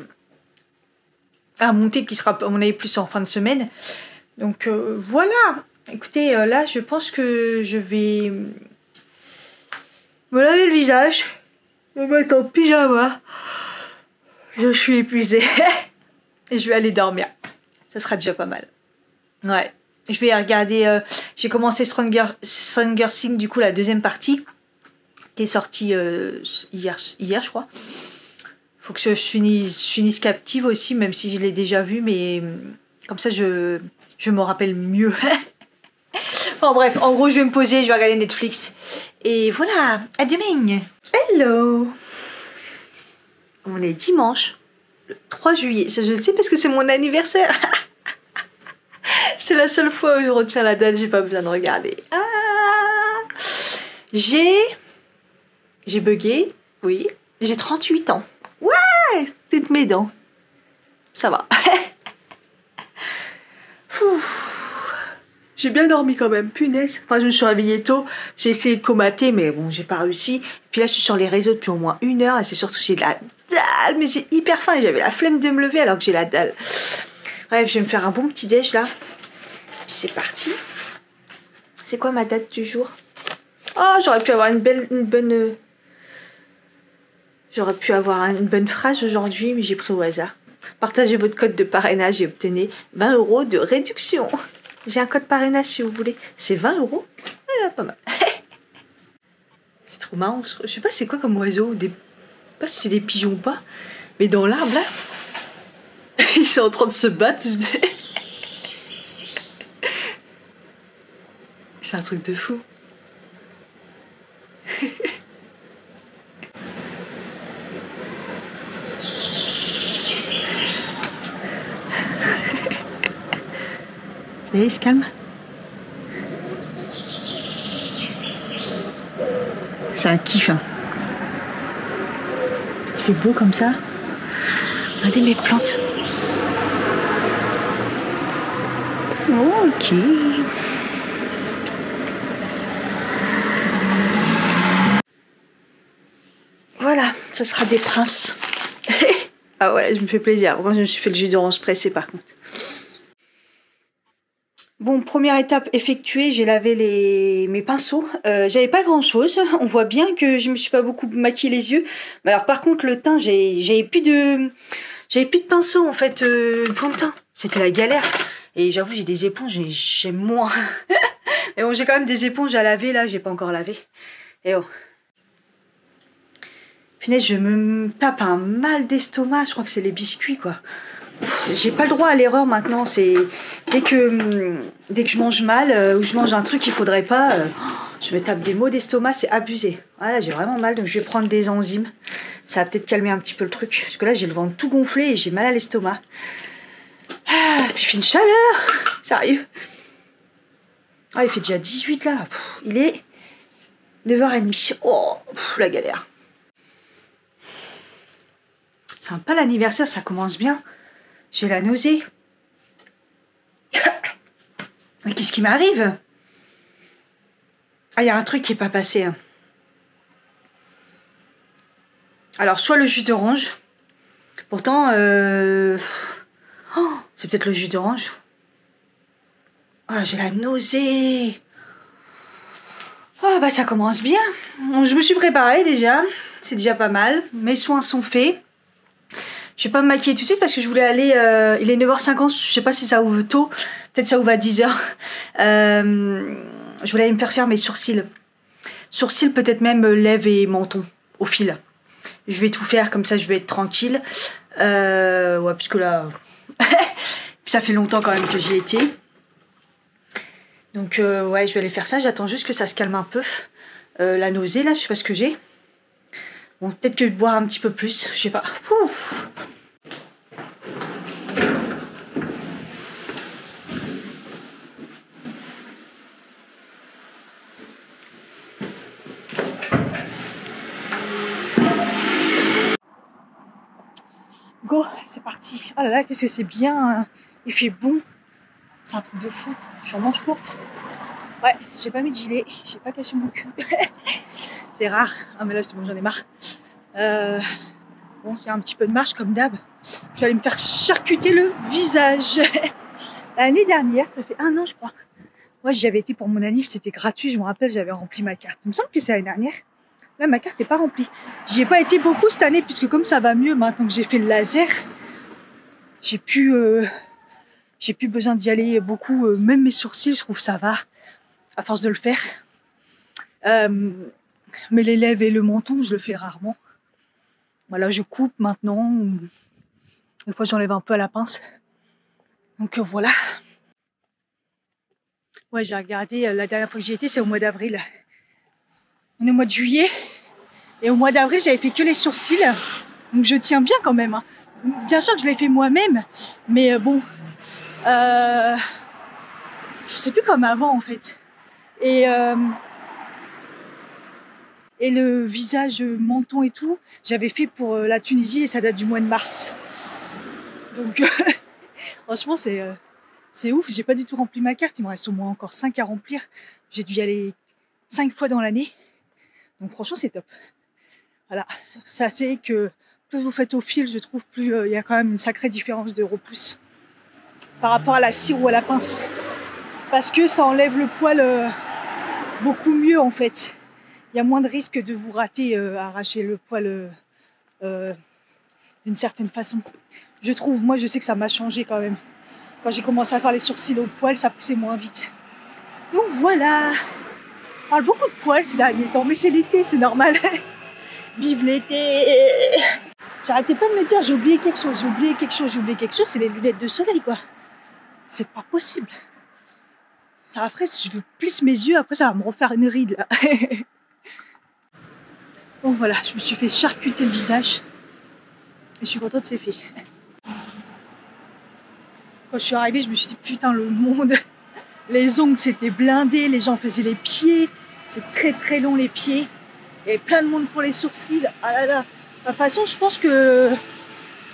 à monter qui sera à mon avis plus en fin de semaine. Donc voilà, écoutez, là je pense que je vais me laver le visage, me mettre en pyjama. Je suis épuisée. Et je vais aller dormir. Ça sera déjà pas mal. Ouais. Je vais regarder... j'ai commencé Stranger Things, du coup, la deuxième partie. Qui est sortie hier, je crois. Faut que je finisse Captive aussi, même si je l'ai déjà vu. Mais comme ça, je me rappelle mieux. Enfin bref, en gros, je vais me poser, je vais regarder Netflix. Et voilà, à demain. Hello. On est dimanche. Le 3 juillet, ça je le sais parce que c'est mon anniversaire. C'est la seule fois où je retiens la date, j'ai pas besoin de regarder. J'ai bugué, oui. J'ai 38 ans. Ouais, toutes mes dents. Ça va. J'ai bien dormi quand même, punaise. Enfin, je me suis réveillée tôt, j'ai essayé de comater, mais bon, j'ai pas réussi. Puis là, je suis sur les réseaux depuis au moins 1 heure, et c'est surtout que j'ai de la dalle, mais j'ai hyper faim, et j'avais la flemme de me lever alors que j'ai la dalle. Bref, je vais me faire un bon petit déj là. Puis c'est parti. C'est quoi ma date du jour? Oh, j'aurais pu avoir une bonne... J'aurais pu avoir une bonne phrase aujourd'hui, mais j'ai pris au hasard. Partagez votre code de parrainage et obtenez 20 € de réduction. J'ai un code parrainage si vous voulez. C'est 20 €. Pas mal. C'est trop marrant. Je sais pas c'est quoi comme oiseau. Je sais pas si c'est des pigeons ou pas. Mais dans l'arbre là, ils sont en train de se battre. C'est un truc de fou. Et il se calme. C'est un kiff. Hein. Il fait beau comme ça. Regardez mes plantes. Ok. Voilà, ça sera des princes. Ah ouais, je me fais plaisir. Moi, je me suis fait le jus d'orange pressé par contre. Bon, première étape effectuée, j'ai lavé mes pinceaux. J'avais pas grand chose. On voit bien que je me suis pas beaucoup maquillé les yeux. Mais alors par contre le teint, j'avais plus de pinceaux en fait. Fond de teint, c'était la galère. Et j'avoue j'ai des éponges, j'aime moins. Mais bon, j'ai quand même des éponges à laver là, j'ai pas encore lavé. Et oh. Punaise, je me tape un mal d'estomac. Je crois que c'est les biscuits quoi. j'ai pas le droit à l'erreur maintenant. C'est dès que je mange mal ou je mange un truc qu'il faudrait pas, je me tape des maux d'estomac, c'est abusé. Voilà, j'ai vraiment mal, donc je vais prendre des enzymes. Ça va peut-être calmer un petit peu le truc. Parce que là, j'ai le ventre tout gonflé et j'ai mal à l'estomac. Ah, puis il fait une chaleur, sérieux. Ah, il fait déjà 18 là. Il est 9h30. Oh, la galère. C'est pas l'anniversaire, ça commence bien. J'ai la nausée. Mais qu'est-ce qui m'arrive? Ah, il y a un truc qui n'est pas passé. Hein. Alors, soit le jus d'orange. Pourtant, oh, c'est peut-être le jus d'orange. Ah, j'ai la nausée. Oh, bah ça commence bien. Je me suis préparée déjà. C'est déjà pas mal. Mes soins sont faits. Je vais pas me maquiller tout de suite parce que je voulais aller... il est 9h50, je sais pas si ça ouvre tôt. Peut-être ça ouvre à 10h. Je voulais aller me faire mes sourcils. Sourcils, peut-être même lèvres et menton au fil. Je vais tout faire, comme ça je vais être tranquille. Ouais, parce que là... ça fait longtemps quand même que j'y étais. Donc ouais, je vais aller faire ça. J'attends juste que ça se calme un peu. La nausée, là, je sais pas ce que j'ai. Bon, peut-être que de boire un petit peu plus, je sais pas. Ouf. Go, c'est parti. Oh là là, qu'est-ce que c'est bien. Hein. Il fait bon. C'est un truc de fou. Je suis en manche courte. Ouais, j'ai pas mis de gilet. J'ai pas caché mon cul. C'est rare. Ah mais là c'est bon, j'en ai marre. Bon, il y a un petit peu de marche comme d'hab. Je vais aller me faire charcuter le visage. L'année dernière, ça fait 1 an je crois. Moi j'y avais été pour mon anniv, c'était gratuit. Je me rappelle, j'avais rempli ma carte. Il me semble que c'est l'année dernière. Là ma carte n'est pas remplie. J'y ai pas été beaucoup cette année puisque comme ça va mieux maintenant que j'ai fait le laser, j'ai plus besoin d'y aller beaucoup. Même mes sourcils, je trouve ça va à force de le faire. Mais les lèvres et le menton, je le fais rarement. Voilà, je coupe maintenant. Des fois, j'enlève un peu à la pince. Donc voilà. Ouais, j'ai regardé, la dernière fois que j'y étais, c'est au mois d'avril. On est au mois de juillet. Et au mois d'avril, j'avais fait que les sourcils. Donc je tiens bien quand même. Hein. Bien sûr que je l'ai fait moi-même. Mais bon, je sais plus comme avant en fait. Et le visage, menton et tout, j'avais fait pour la Tunisie et ça date du mois de mars. Donc franchement c'est ouf, j'ai pas du tout rempli ma carte, il me reste au moins encore 5 à remplir. J'ai dû y aller 5 fois dans l'année. Donc franchement c'est top. Voilà, ça c'est que plus vous faites au fil, je trouve, plus il y a quand même une sacrée différence de repousse par rapport à la cire ou à la pince. Parce que ça enlève le poil beaucoup mieux en fait. Il y a moins de risque de vous rater, arracher le poil d'une certaine façon. Je trouve, moi je sais que ça m'a changé quand même. Quand j'ai commencé à faire les sourcils au poil, ça poussait moins vite. Donc voilà. On parle beaucoup de poils ces derniers temps, mais c'est l'été, c'est normal. Vive l'été. J'arrêtais pas de me dire, j'ai oublié quelque chose, j'ai oublié quelque chose, j'ai oublié quelque chose, c'est les lunettes de soleil quoi. C'est pas possible. Ça après, si je plisse mes yeux, après ça va me refaire une ride là. Bon voilà, je me suis fait charcuter le visage. Et je suis contente, c'est fait. Quand je suis arrivée, je me suis dit putain le monde. Les ongles c'était blindé, les gens faisaient les pieds. C'est très très long les pieds. Il y avait plein de monde pour les sourcils. Ah là là. De toute façon, je pense que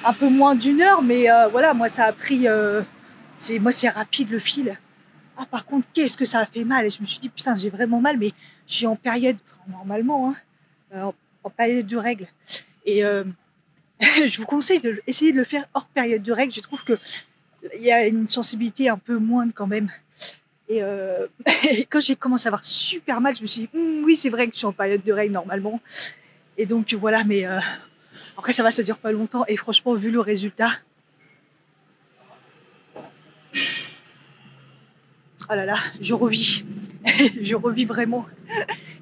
un peu moins d'1 heure, mais voilà, moi ça a pris. Moi c'est rapide le fil. Ah par contre, qu'est-ce que ça a fait mal. Et je me suis dit putain, j'ai vraiment mal, mais je suis en période normalement, hein, en période de règles. Et je vous conseille d'essayer de le faire hors période de règles. Je trouve que il y a une sensibilité un peu moindre quand même. Et quand j'ai commencé à avoir super mal, je me suis dit oui, c'est vrai que je suis en période de règles normalement. Et donc voilà, mais après ça va, ça dure pas longtemps. Et franchement, vu le résultat, oh là là, je revis. Je revis vraiment.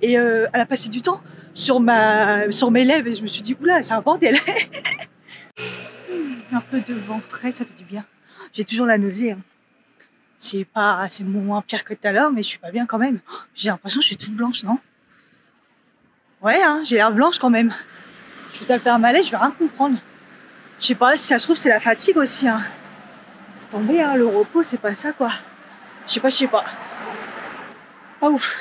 Et elle a passé du temps sur mes lèvres et je me suis dit oula, c'est un bordel. peu de vent frais, ça fait du bien. J'ai toujours la nausée. Hein. C'est moins pire que tout à l'heure, mais je suis pas bien quand même. J'ai l'impression que je suis toute blanche, non? Ouais, hein, j'ai l'air blanche quand même. Je vais taper un malaise, je vais rien comprendre. Je sais pas, si ça se trouve, c'est la fatigue aussi. Hein. C'est tombé, hein, le repos, c'est pas ça, quoi. Je sais pas. Pas ouf.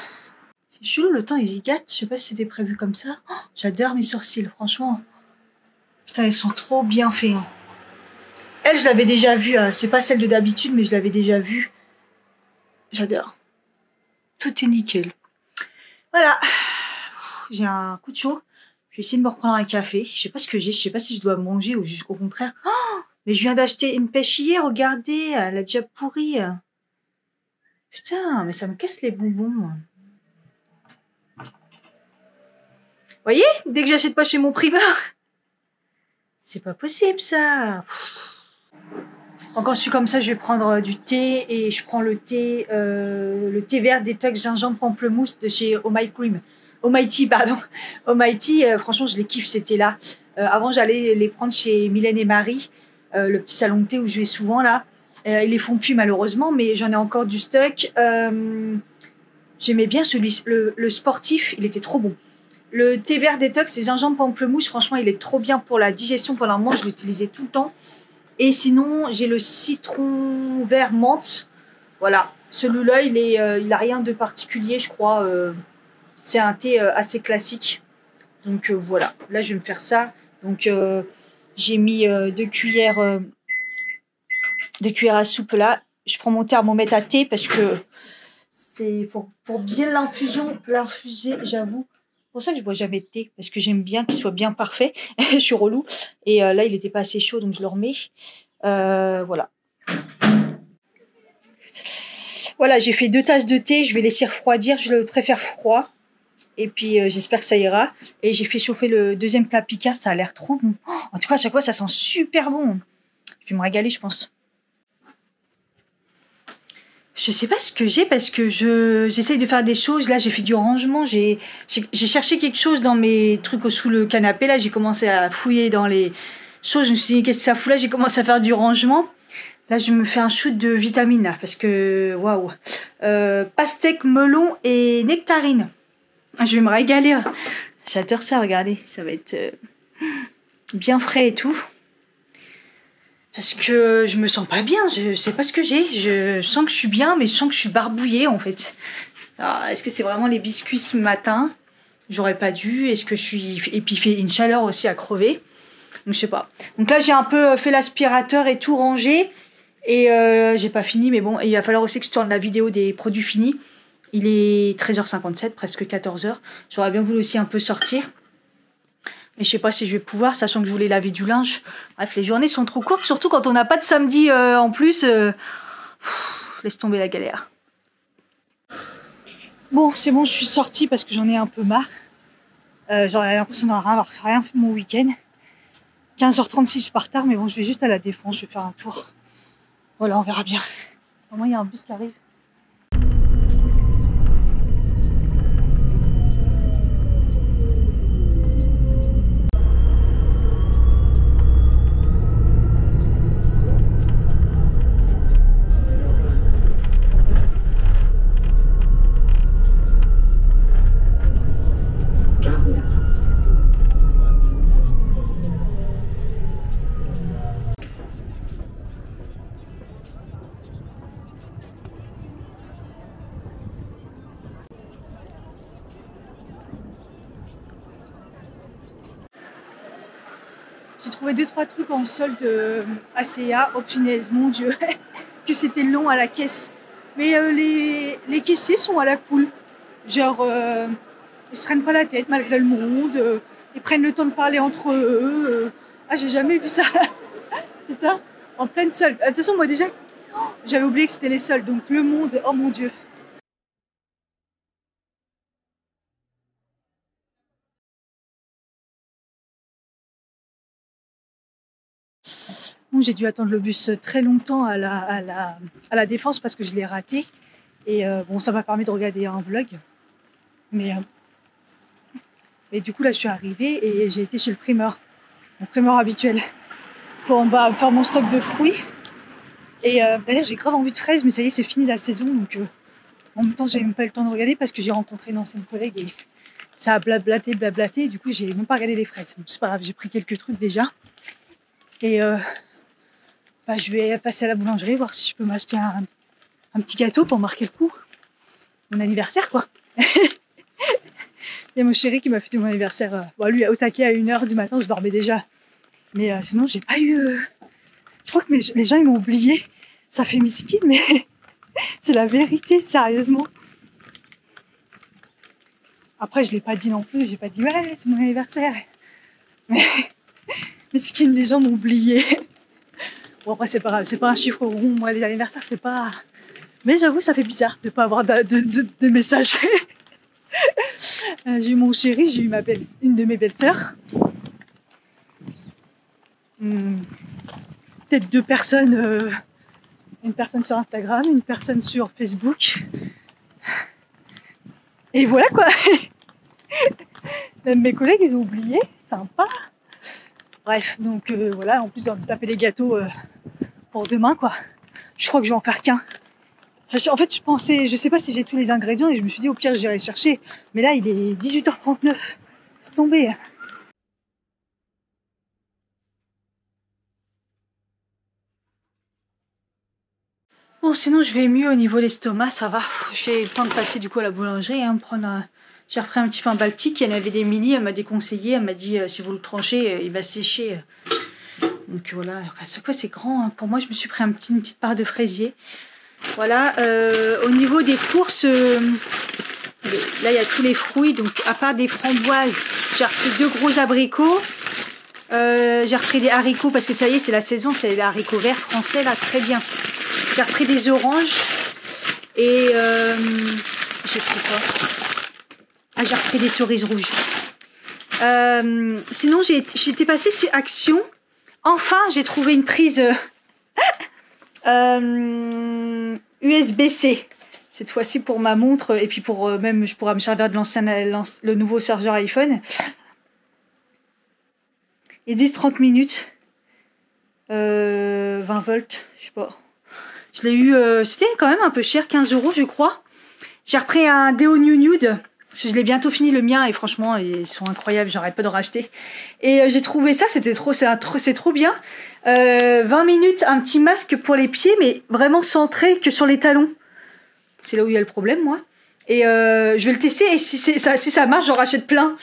C'est chelou, le temps, ils y gâtent. Je sais pas si c'était prévu comme ça. Oh, j'adore mes sourcils, franchement. Putain, ils sont trop bien faits. Hein. Elle, je l'avais déjà vue. C'est pas celle de d'habitude, mais je l'avais déjà vue. J'adore. Tout est nickel. Voilà. J'ai un coup de chaud. Je vais essayer de me reprendre un café. Je sais pas ce que j'ai. Je sais pas si je dois manger ou juste au contraire. Oh, mais je viens d'acheter une pêche hier. Regardez, elle a déjà pourri. Putain, mais ça me casse les bonbons. Vous voyez, dès que j'achète pas chez mon primeur, c'est pas possible ça. Quand je suis comme ça, je vais prendre du thé et je prends le thé vert détox gingembre pamplemousse de chez Almighty, pardon. Almighty, franchement, je les kiffe ces thés-là. Avant, j'allais les prendre chez Mylène et Marie, le petit salon de thé où je vais souvent là. Ils les font plus malheureusement, mais j'en ai encore du stock. J'aimais bien le sportif, il était trop bon. Le thé vert détox, c'est gingembre pamplemousse. Franchement, il est trop bien pour la digestion. Pendant un moment, je l'utilisais tout le temps. Et sinon, j'ai le citron vert menthe. Voilà. Celui-là, il a rien de particulier, je crois. C'est un thé assez classique. Donc voilà. Là, je vais me faire ça. Donc j'ai mis 2 cuillères à soupe là. Je prends mon thermomètre à thé parce que c'est pour bien l'infuser, j'avoue. C'est pour ça que je bois jamais de thé, parce que j'aime bien qu'il soit bien parfait. Je suis relou. Et là, il n'était pas assez chaud, donc je le remets. Voilà. Voilà, j'ai fait 2 tasses de thé. Je vais laisser refroidir. Je le préfère froid. Et puis, j'espère que ça ira. Et j'ai fait chauffer le deuxième plat Picard. Ça a l'air trop bon. Oh, en tout cas, à chaque fois, ça sent super bon. Je vais me régaler, je pense. Je sais pas ce que j'ai parce que j'essaye de faire des choses. Là, j'ai fait du rangement. J'ai cherché quelque chose dans mes trucs sous le canapé. Là, j'ai commencé à fouiller dans les choses. Je me suis dit, qu'est-ce que ça fout là? J'ai commencé à faire du rangement. Là, je me fais un shoot de vitamines là, parce que, waouh. Pastèque, melon et nectarine. Je vais me régaler. J'adore ça, regardez. Ça va être bien frais et tout. Parce que je me sens pas bien, je sais pas ce que j'ai. Je sens que je suis bien, mais je sens que je suis barbouillée en fait. Est-ce que c'est vraiment les biscuits ce matin? J'aurais pas dû. Est-ce que je suis... Et puis il fait une chaleur aussi à crever. Donc je sais pas. Donc là j'ai un peu fait l'aspirateur et tout rangé. Et j'ai pas fini, mais bon, il va falloir aussi que je tourne la vidéo des produits finis. Il est 13h57, presque 14h. J'aurais bien voulu aussi un peu sortir. Mais je sais pas si je vais pouvoir, sachant que je voulais laver du linge. Bref, les journées sont trop courtes, surtout quand on n'a pas de samedi en plus. Laisse tomber la galère. Bon, c'est bon, je suis sortie parce que j'en ai un peu marre. J'aurais l'impression d'avoir rien fait de mon week-end. 15h36, je pars tard, mais bon, je vais juste à la Défense, je vais faire un tour. Voilà, on verra bien. Au moins, il y a un bus qui arrive. J'ai trouvé 2-3 trucs en solde ACA. Oh punaise, mon Dieu, que c'était long à la caisse. Mais les caissiers sont à la cool. Genre, ils se prennent pas la tête malgré le monde. Ils prennent le temps de parler entre eux. J'ai jamais vu ça. Putain, en pleine solde. De toute façon, moi déjà, j'avais oublié que c'était les soldes. Donc le monde, oh mon Dieu. Bon, j'ai dû attendre le bus très longtemps à la Défense parce que je l'ai raté. Et bon, ça m'a permis de regarder un vlog. Mais du coup, là, je suis arrivée et j'ai été chez le primeur. Mon primeur habituel. on va faire mon stock de fruits. Et d'ailleurs j'ai grave envie de fraises, mais ça y est, c'est fini la saison, donc en même temps j'ai même pas eu le temps de regarder parce que j'ai rencontré une ancienne collègue et ça a blablaté, et du coup j'ai même pas regardé les fraises. Bon, c'est pas grave, j'ai pris quelques trucs déjà. Et je vais passer à la boulangerie, voir si je peux m'acheter un petit gâteau pour marquer le coup. Mon anniversaire, quoi. Il y a mon chéri qui m'a fêté mon anniversaire. Lui, au taquet à 1h du matin, je dormais déjà. Mais sinon, j'ai pas eu... Je crois que les gens, ils m'ont oublié. Ça fait misquine, mais c'est la vérité, sérieusement. Après, je l'ai pas dit non plus. J'ai pas dit, ouais, c'est mon anniversaire. Mais misquine, les gens m'ont oublié. Bon, après, c'est pas grave. C'est pas un chiffre rond. Moi, les anniversaires, c'est pas... Mais j'avoue, ça fait bizarre de pas avoir de messages. J'ai eu mon chéri, j'ai eu une de mes belles-sœurs. Peut-être 2 personnes. Une personne sur Instagram, une personne sur Facebook. Et voilà quoi. Même mes collègues, ils ont oublié. Sympa. Bref, donc voilà. En plus, on va taper les gâteaux pour demain, quoi. Je crois que je vais en faire qu'un. En fait, je sais pas si j'ai tous les ingrédients et je me suis dit au pire j'irai chercher. Mais là, il est 18h39. C'est tombé. Bon, sinon je vais mieux au niveau de l'estomac, ça va. J'ai le temps de passer du coup à la boulangerie, j'ai repris un petit pain baltique, il y en avait des mini, elle m'a déconseillé, elle m'a dit si vous le tranchez, il va sécher. Donc voilà, c'est quoi, c'est grand, hein. Pour moi je me suis pris une petite part de fraisier. Voilà, au niveau des courses, là il y a tous les fruits, donc à part des framboises, j'ai repris 2 gros abricots. J'ai repris des haricots parce que ça y est, c'est la saison, c'est les haricots verts français là, très bien. J'ai repris des oranges et j'ai pris quoi? Ah, j'ai repris des cerises rouges. Sinon, j'étais passée chez Action. Enfin, j'ai trouvé une prise USB-C. Cette fois-ci pour ma montre et puis pour même je pourrais me servir de le nouveau chargeur iPhone. Et 10-30 minutes. 20 volts, je sais pas. Je l'ai eu, c'était quand même un peu cher, 15 € je crois. J'ai repris un Deo Nude, parce que je l'ai bientôt fini le mien et franchement ils sont incroyables, j'arrête pas de racheter. Et j'ai trouvé ça, c'est trop bien. 20 minutes, un petit masque pour les pieds, mais vraiment centré que sur les talons. C'est là où il y a le problème, moi. Et je vais le tester et si ça marche, j'en rachète plein.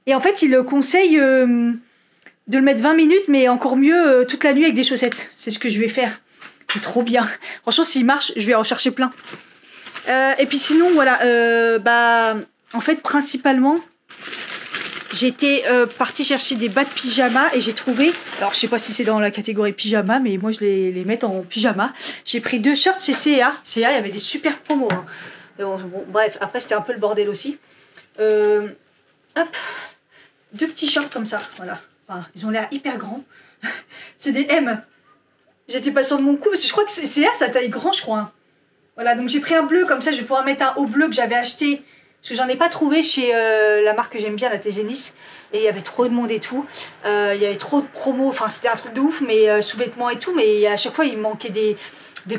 Et en fait, il conseille de le mettre 20 minutes, mais encore mieux toute la nuit avec des chaussettes. C'est ce que je vais faire. C'est trop bien. Franchement, s'il marche, je vais en chercher plein. Et puis sinon, voilà. En fait, principalement, j'étais partie chercher des bas de pyjama et j'ai trouvé... Alors, je sais pas si c'est dans la catégorie pyjama, mais moi, je les mets en pyjama. J'ai pris 2 shirts chez C&A. C&A, il y avait des super promos. Hein. Bon, bref, après, c'était un peu le bordel aussi. Hop. 2 petits shorts comme ça, voilà. Enfin, ils ont l'air hyper grands. C'est des M. J'étais pas sûre de mon coup parce que je crois que c'est ça taille grand, je crois. Hein. Voilà, donc j'ai pris un bleu comme ça, je vais pouvoir mettre un haut bleu que j'avais acheté parce que j'en ai pas trouvé chez la marque que j'aime bien, la TGNIS. Et il y avait trop de monde et tout. Il y avait trop de promos, enfin c'était un truc de ouf, mais sous-vêtements et tout. Mais à chaque fois, il me manquait des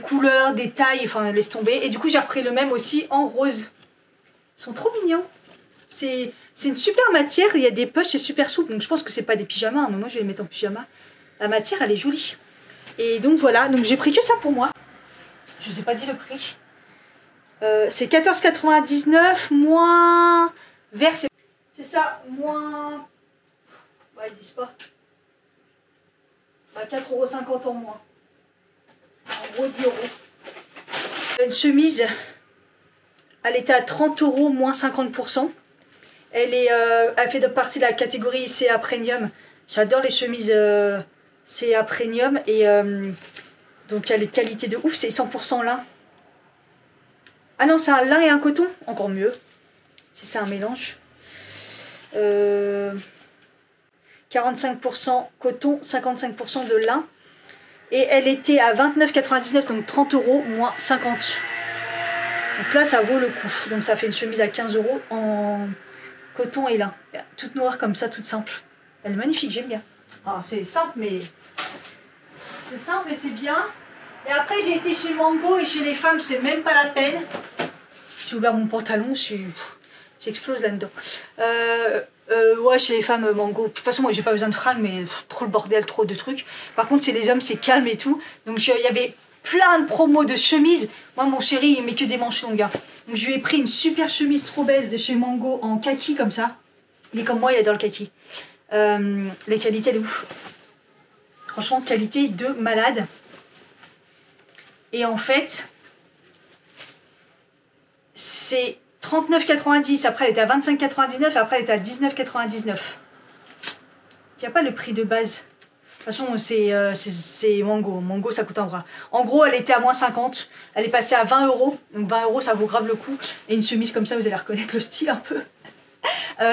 couleurs, des tailles, enfin laisse tomber. Et du coup, j'ai repris le même aussi en rose. Ils sont trop mignons. C'est une super matière, il y a des poches, c'est super souple, donc je pense que c'est pas des pyjamas, mais moi je vais les mettre en pyjama. La matière, elle est jolie. Et donc voilà, donc j'ai pris que ça pour moi. Je vous ai pas dit le prix. C'est 14,99 moins... Vert, c'est ça, moins... Ouais, ils disent pas. 4,50 € en moins. En gros, 10 €. Une chemise, elle était à 30 € moins 50%. Elle fait partie de la catégorie CA Premium. J'adore les chemises CA Premium. Et donc, elle est de qualité de ouf. C'est 100% lin. Ah non, c'est un lin et un coton. Encore mieux. Si c'est un mélange. 45% coton, 55% de lin. Et elle était à 29,99 €, donc 30 € moins 50. Donc là, ça vaut le coup. Donc ça fait une chemise à 15 € en coton et lin. Toute noire comme ça, toute simple. Elle est magnifique, j'aime bien. Alors c'est simple, mais c'est simple et c'est bien. Et après j'ai été chez Mango et chez les femmes c'est même pas la peine. J'ai ouvert mon pantalon, j'explose là-dedans. Ouais, chez les femmes Mango. De toute façon moi j'ai pas besoin de fringues mais trop le bordel, trop de trucs. Par contre chez les hommes c'est calme et tout. Donc il y avait plein de promos de chemises. Moi mon chéri il met que des manches longues. Hein. Donc je lui ai pris une super chemise trop belle de chez Mango en kaki comme ça. Il est comme moi, il adore le kaki. Les qualités, elle est ouf. Franchement, qualité de malade. Et en fait, c'est 39,90. Après, elle était à 25,99. Après, elle était à 19,99. Il n'y a pas le prix de base. De toute façon, c'est Mango. Mango, ça coûte un bras. En gros, elle était à moins 50. Elle est passée à 20 €. Donc 20 €, ça vaut grave le coup. Et une chemise comme ça, vous allez reconnaître le style un peu.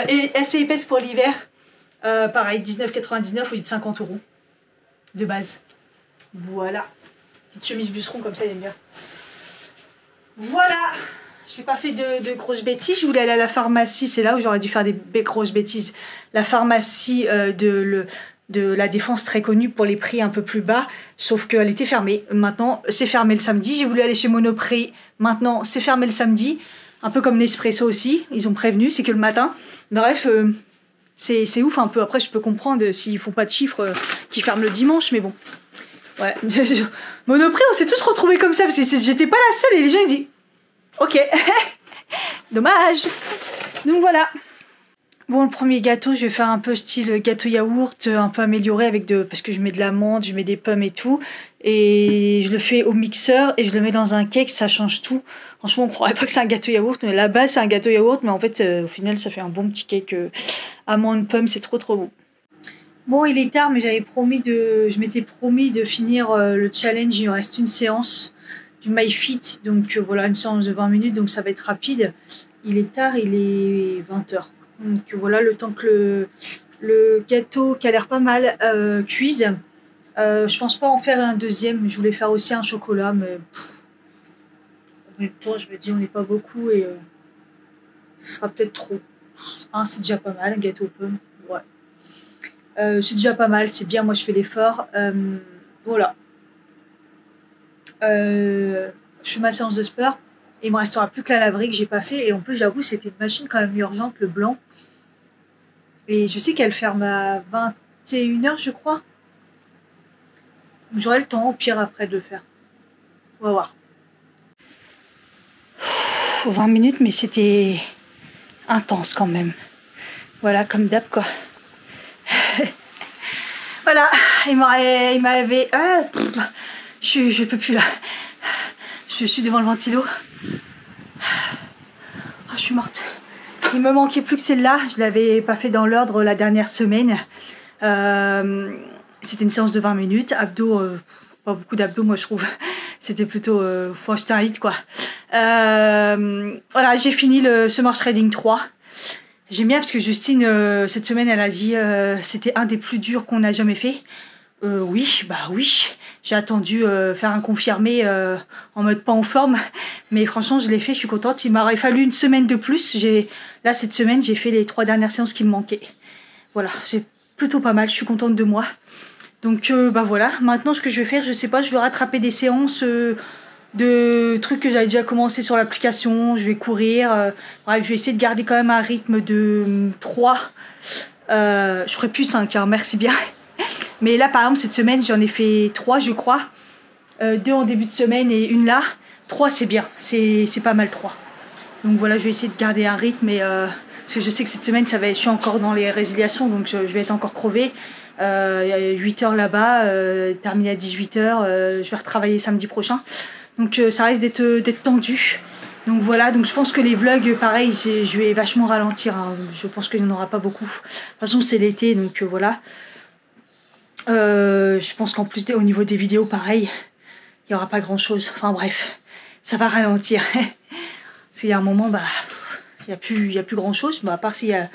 Et assez épaisse pour l'hiver. Pareil, 19,99 au lieu de 50 € de base. Voilà. Petite chemise bûcheron comme ça, il aime bien. Voilà. J'ai pas fait de grosses bêtises. Je voulais aller à la pharmacie. C'est là où j'aurais dû faire des grosses bêtises. La pharmacie de la Défense, très connue pour les prix un peu plus bas. Sauf qu'elle était fermée. Maintenant, c'est fermé le samedi. J'ai voulu aller chez Monoprix. Maintenant, c'est fermé le samedi. Un peu comme Nespresso aussi, ils ont prévenu, c'est que le matin. Bref, c'est ouf un peu. Après, je peux comprendre s'ils font pas de chiffres qui ferment le dimanche, mais bon. Ouais. Monoprix, on s'est tous retrouvés comme ça, parce que j'étais pas la seule et les gens ils disent ok, dommage. Donc voilà. Bon, le premier gâteau, je vais faire un peu style gâteau yaourt, un peu amélioré avec parce que je mets de l'amande, je mets des pommes et tout. Et je le fais au mixeur et je le mets dans un cake, ça change tout. Franchement, on croirait pas que c'est un gâteau yaourt, mais là-bas c'est un gâteau yaourt, mais en fait, au final, ça fait un bon petit cake amande, pommes, c'est trop bon. Bon, il est tard, mais je m'étais promis de finir le challenge. Il me reste une séance du MyFit, donc voilà, une séance de 20 minutes, donc ça va être rapide. Il est tard, il est 20 h. Donc voilà, le temps que le gâteau qui a l'air pas mal cuise. Je pense pas en faire un deuxième. Je voulais faire aussi un chocolat, mais en même temps, je me dis on n'est pas beaucoup et ce sera peut-être trop. C'est déjà pas mal, un gâteau aux pommes. Ouais. C'est déjà pas mal, c'est bien. Moi, je fais l'effort. Voilà. Je fais ma séance de sport. Il me restera plus que la laverie que j'ai pas fait. Et en plus, j'avoue, c'était une machine quand même urgente, le blanc. Et je sais qu'elle ferme à 21 h, je crois. J'aurai le temps, au pire, après de le faire. On va voir. 20 minutes, mais c'était intense quand même. Voilà, comme d'hab, quoi. Voilà, il m'avait... je peux plus, là. Je suis devant le ventilo. Je suis morte. Il me manquait plus que celle-là. Je l'avais pas fait dans l'ordre la dernière semaine. C'était une séance de 20 minutes. Abdos, pas beaucoup d'abdos, moi je trouve. C'était plutôt... faut acheter un hit, quoi. Voilà, j'ai fini le Summer Shredding 3. J'aime bien parce que Justine, cette semaine, elle a dit c'était un des plus durs qu'on a jamais fait. Oui, bah oui. J'ai attendu faire un confirmé en mode pas en forme. Mais franchement, je l'ai fait, je suis contente. Il m'aurait fallu une semaine de plus. Là, cette semaine, j'ai fait les 3 dernières séances qui me manquaient. Voilà, c'est plutôt pas mal. Je suis contente de moi. Donc, bah voilà. Maintenant, ce que je vais faire, je sais pas, je vais rattraper des séances de trucs que j'avais déjà commencé sur l'application. Je vais courir. Bref, je vais essayer de garder quand même un rythme de 3. Je ferai plus 5, hein, merci bien. Mais là, par exemple, cette semaine, j'en ai fait 3, je crois. 2 en début de semaine et 1 là. 3, c'est bien. C'est pas mal 3. Donc voilà, je vais essayer de garder un rythme. Parce que je sais que cette semaine, je suis encore dans les résiliations. Donc je vais être encore crevée. Il y a 8 h là-bas. Terminé à 18 h. Je vais retravailler samedi prochain. Donc ça risque d'être tendu. Donc voilà, donc je pense que les vlogs, pareil, je vais vachement ralentir. Hein. Je pense qu'il n'y en aura pas beaucoup. De toute façon, c'est l'été, donc voilà. Je pense qu'en plus au niveau des vidéos pareil il n'y aura pas grand chose, enfin bref ça va ralentir parce qu'il y a un moment bah il y a plus grand chose, à part s'il y a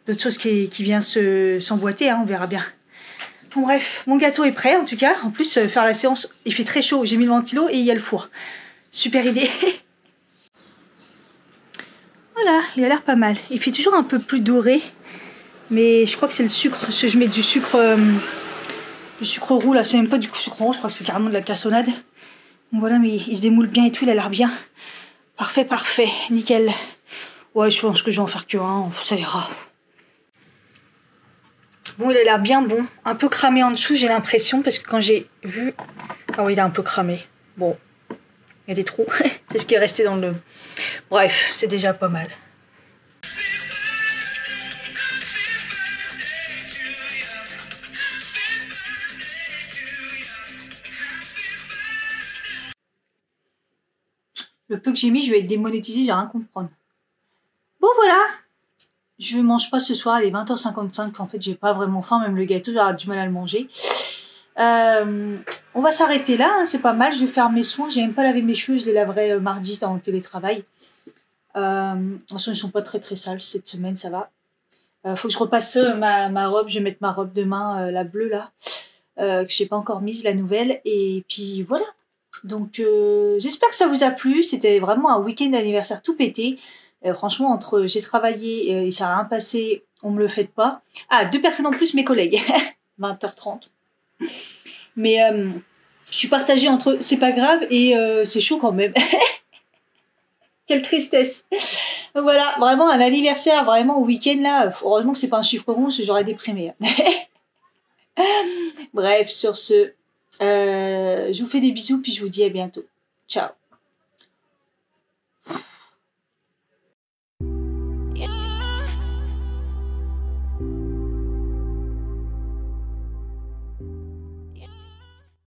d'autres choses qui viennent s'emboîter, hein, on verra bien. Bon bref, mon gâteau est prêt en tout cas. En plus faire la séance, il fait très chaud, j'ai mis le ventilo et il y a le four, super idée. Voilà, il a l'air pas mal, il fait toujours un peu plus doré mais je crois que c'est le sucre, parce que je mets du sucre Le sucre roux, là, c'est même pas du sucre roux, je crois que c'est carrément de la cassonade. Donc voilà, mais il se démoule bien et tout, il a l'air bien. Parfait, parfait, nickel. Ouais, je pense que je vais en faire que un, ça ira. Bon, il a l'air bien bon. Un peu cramé en dessous, j'ai l'impression, parce que quand j'ai vu... Ah oui, il est un peu cramé. Bon, il y a des trous. C'est ce qui est resté dans le... Bref, c'est déjà pas mal. Le peu que j'ai mis, je vais être démonétisée, j'ai rien à comprendre. Bon, voilà. Je mange pas ce soir, il est 20h55, en fait, j'ai pas vraiment faim, même le gâteau, j'aurai du mal à le manger. On va s'arrêter là, hein, c'est pas mal, je vais faire mes soins, j'ai même pas lavé mes cheveux, je les laverai mardi dans le télétravail. De toute façon, ils sont pas très très sales cette semaine, ça va. Faut que je repasse ma robe, je vais mettre ma robe demain, la bleue là, que j'ai pas encore mise, la nouvelle, et puis voilà. Donc j'espère que ça vous a plu, c'était vraiment un week-end d'anniversaire tout pété. Franchement, entre j'ai travaillé et ça n'a rien passé, on me le fait pas. Ah, 2 personnes en plus, mes collègues. 20h30. Mais je suis partagée entre c'est pas grave et c'est chaud quand même. Quelle tristesse. Donc voilà, vraiment un anniversaire, vraiment au week-end là. Heureusement que c'est pas un chiffre rond, j'aurais déprimé. Bref, sur ce, je vous fais des bisous puis je vous dis à bientôt. Ciao.